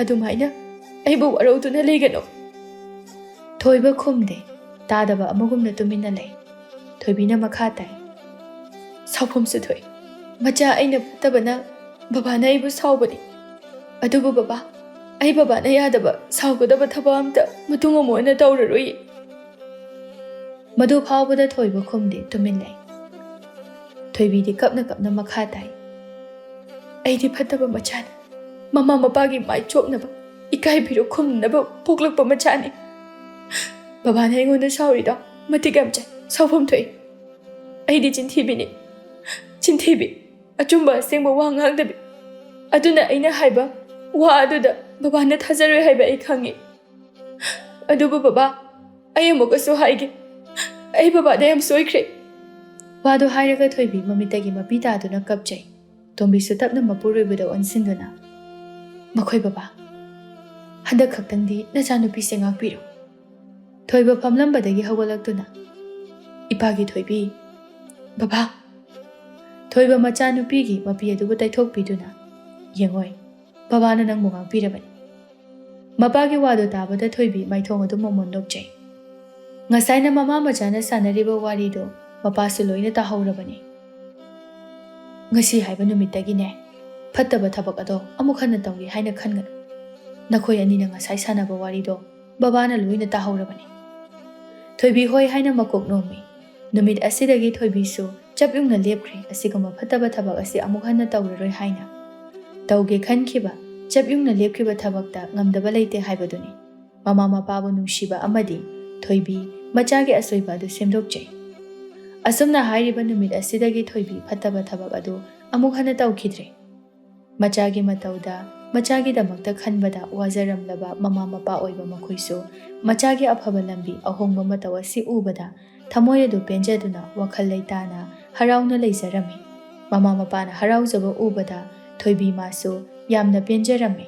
ꯑꯗꯨꯃꯥꯏꯅ ꯑꯩꯕꯨ ꯋꯥꯔꯧꯗꯨꯅ ꯂꯩꯒꯅꯨ꯫ ꯊꯣꯏꯕ ꯈꯨꯝꯗꯦ, ꯇꯥꯗꯕ ꯑꯃꯒꯨꯝꯅ ꯇꯨꯃꯤꯟꯅ ꯂꯩ꯫ ꯊꯣꯏꯕꯤꯅ ꯃꯈꯥ ꯇꯥꯏ, ꯁꯥꯎꯐꯝꯁꯨ ꯊꯣꯛꯏ, ꯃꯆꯥ ꯑꯩꯅ ꯐꯠꯇꯕꯅ ꯕꯕꯥꯅ ꯑꯩꯕꯨ ꯁꯥꯎꯕꯅꯤ, ꯑꯗꯨꯕꯨ ꯕꯕꯥ, ꯑꯩ ꯕꯕꯥꯅ ꯌꯥꯗꯕ ꯁꯥꯎꯒꯗꯕ ꯊꯕꯛ ꯑꯝꯇ ꯃꯇꯨꯡ ꯑꯃꯨꯛ ꯍꯟꯅ ꯇꯧꯔꯔꯣꯏ꯫ ꯃꯗꯨ ꯐꯥꯎꯕꯗ ꯊꯣꯏꯕ ꯈꯨꯝꯗꯦ, ꯇꯨꯃꯤꯟ ꯂꯩ꯫ ꯊꯣꯏꯕꯤꯗꯤ ꯀꯞꯅ ꯀꯞꯅ ꯃꯈꯥ ꯇꯥꯏ, ꯑꯩꯗꯤ ꯐꯠꯇꯕ ꯃꯆꯥꯅꯤ, ꯃꯃꯥ ꯃꯄꯥꯒꯤ ꯃꯥꯏ ꯆꯣꯞꯅꯕ, ꯏꯀꯥꯏꯕꯤꯔꯣ ꯈꯨꯝꯅꯕ ꯄꯣꯛꯂꯛꯄ ꯃꯆꯥꯅꯤ꯫ ꯕꯕꯥꯅ ꯑꯩꯉꯣꯟꯗ ꯁꯥꯎꯔꯤꯗꯣ ꯃꯇꯤꯛ ꯌꯥꯝ ꯆꯥꯏ, ꯁꯥꯎꯐꯝ ꯊꯣꯛꯏ꯫ ꯑꯩꯗꯤ ꯆꯤꯟꯊꯤꯕꯤꯅꯤ, ꯆꯤꯟꯊꯤꯕꯤ, ꯑꯆꯨꯝꯕ ꯑꯁꯦꯡꯕ ꯋꯥ ꯉꯥꯡꯗꯕꯤ, ꯑꯗꯨꯅ ꯑꯩꯅ ꯍꯥꯏꯕ ꯋꯥ ꯑꯗꯨꯗ ꯕꯕꯥꯅ ꯊꯥꯖꯔꯣꯏ ꯍꯥꯏꯕ ꯑꯩ ꯈꯪꯉꯤ꯫ ꯑꯗꯨꯕꯨ ꯕꯕꯥ, ꯑꯩ ꯑꯃꯨꯛꯀꯁꯨ ꯍꯥꯏꯒꯦ, ꯑꯩ ꯕꯕꯥꯗ ꯌꯥꯝ ꯁꯣꯏꯈ꯭ꯔꯦ꯫ ꯋꯥꯗꯨ ꯍꯥꯏꯔꯒ ꯊꯣꯏꯕꯤ ꯃꯃꯤꯠꯇꯒꯤ ꯃꯄꯤ ꯇꯥꯗꯨꯅ ꯀꯞꯆꯩ꯫ ꯇꯣꯝꯕꯤꯁꯨ ꯇꯞꯅ ꯃꯄꯨꯔꯣꯏꯕꯗ ꯑꯣꯟꯁꯤꯟꯗꯨꯅ, ꯃꯈꯣꯏ ꯕꯕꯥ, ꯍꯟꯗꯛ ꯈꯛꯇꯪꯗꯤ ꯅꯆꯥꯅꯨꯄꯤꯁꯦ ꯉꯥꯛꯄꯤꯔꯣ꯫ ꯊꯣꯏꯕ ꯐꯝꯂꯝꯕꯗꯒꯤ ꯍꯧꯒꯠꯂꯛꯇꯨꯅ, ꯏꯄꯥꯒꯤ ꯊꯣꯏꯕꯤ, ꯕꯕꯥ꯫ ꯊꯣꯏꯕ ꯃꯆꯥꯅꯨꯄꯤꯒꯤ ꯃꯄꯤ ꯑꯗꯨꯕꯨ ꯇꯩꯊꯣꯛꯄꯤꯗꯨꯅ, ꯌꯦꯡꯉꯣꯏ, ꯕꯕꯥꯅ ꯅꯪꯕꯨ ꯉꯥꯛꯄꯤꯔꯕꯅꯤ꯫ ꯃꯄꯥꯒꯤ ꯋꯥꯗꯨ ꯇꯥꯕꯗ ꯊꯣꯏꯕꯤ ꯃꯥꯏꯊꯣꯡ ꯑꯗꯨ ꯃꯣꯃꯣꯟ ꯅꯣꯛꯆꯩ꯫ ꯉꯁꯥꯏꯅ ꯃꯃꯥ ꯃꯆꯥꯅ ꯁꯥꯟꯅꯔꯤꯕ ꯋꯥꯔꯤꯗꯣ ꯃꯄꯥꯁꯨ ꯂꯣꯏꯅ ꯇꯥꯍꯧꯔꯕꯅꯤ꯫ ꯉꯁꯤ ꯍꯥꯏꯕ ꯅꯨꯃꯤꯠꯇꯒꯤꯅꯦ, ꯐꯠꯇꯕ ꯊꯕꯛ ꯑꯗꯣ ꯑꯃꯨꯛ ꯍꯟꯅ ꯇꯧꯒꯦ ꯍꯥꯏꯅ ꯈꯟꯒꯅꯨ꯫ ꯅꯈꯣꯏ ꯑꯅꯤꯅ ꯉꯁꯥꯏ ꯁꯥꯟꯅꯕ ꯋꯥꯔꯤꯗꯣ ꯕꯕꯥꯅ ꯂꯣꯏꯅ ꯇꯥꯍꯧꯔꯕꯅꯤ꯫ ꯊꯣꯏꯕꯤ ꯍꯣꯏ ꯍꯥꯏꯅ ꯃꯀꯣꯛ ꯅꯣꯝꯃꯤ꯫ ꯅꯨꯃꯤꯠ ꯑꯁꯤꯗꯒꯤ ꯊꯣꯏꯕꯤꯁꯨ ꯆꯞ ꯌꯨꯡꯅ ꯂꯦꯞꯈ꯭ꯔꯦ ꯑꯁꯤꯒꯨꯝꯕ ꯐꯠꯇꯕ ꯊꯕꯛ ꯑꯁꯤ ꯑꯃꯨꯛ ꯍꯟꯅ ꯇꯧꯔꯔꯣꯏ ꯍꯥꯏꯅ꯫ ꯇꯧꯒꯦ ꯈꯟꯈꯤꯕ, ꯆꯞ ꯌꯨꯡꯅ ꯂꯦꯞꯈꯤꯕ ꯊꯕꯛꯇ ꯉꯝꯗꯕ ꯂꯩꯇꯦ ꯍꯥꯏꯕꯗꯨꯅꯤ꯫ ꯃꯃꯥ ꯃꯄꯥꯕꯨ ꯅꯨꯡꯁꯤꯕ ꯑꯃꯗꯤ ꯊꯣꯏꯕꯤ ꯃꯆꯥꯒꯤ ꯑꯁꯣꯏꯕ ꯑꯗꯨ ꯁꯦꯝꯗꯣꯛꯆꯩ꯫ ꯑꯁꯨꯝꯅ ꯍꯥꯏꯔꯤꯕ ꯅꯨꯃꯤꯠ ꯑꯁꯤꯗꯒꯤ ꯊꯣꯏꯕꯤ ꯐꯠꯇꯕ ꯊꯕꯛ ꯑꯗꯨ ꯑꯃꯨꯛ ꯍꯟꯅ ꯇꯧꯈꯤꯗ꯭ꯔꯦ꯫ ꯃꯆꯥꯒꯤ ꯃꯇꯧꯗ, ꯃꯆꯥꯒꯤꯗꯃꯛꯇ ꯈꯟꯕꯗ ꯋꯥꯖꯔꯝꯂꯕ ꯃꯃꯥ ꯃꯄꯥ ꯑꯣꯏꯕ ꯃꯈꯣꯏꯁꯨ ꯃꯆꯥꯒꯤ ꯑꯐꯕ ꯂꯝꯕꯤ, ꯑꯍꯣꯡꯕ ꯃꯇꯧ ꯑꯁꯤ ꯎꯕꯗ ꯊꯃꯣꯏ ꯑꯗꯨ ꯄꯦꯟꯖꯗꯨꯅ ꯋꯥꯈꯜ ꯂꯩꯇꯥꯅ ꯍꯔꯥꯎꯅ ꯂꯩꯖꯔꯝꯃꯤ꯫ ꯃꯃꯥ ꯃꯄꯥꯅ ꯍꯔꯥꯎꯖꯕ ꯎꯕꯗ ꯊꯣꯏꯕꯤ ꯃꯥꯁꯨ ꯌꯥꯝꯅ ꯄꯦꯟꯖꯔꯝꯃꯤ꯫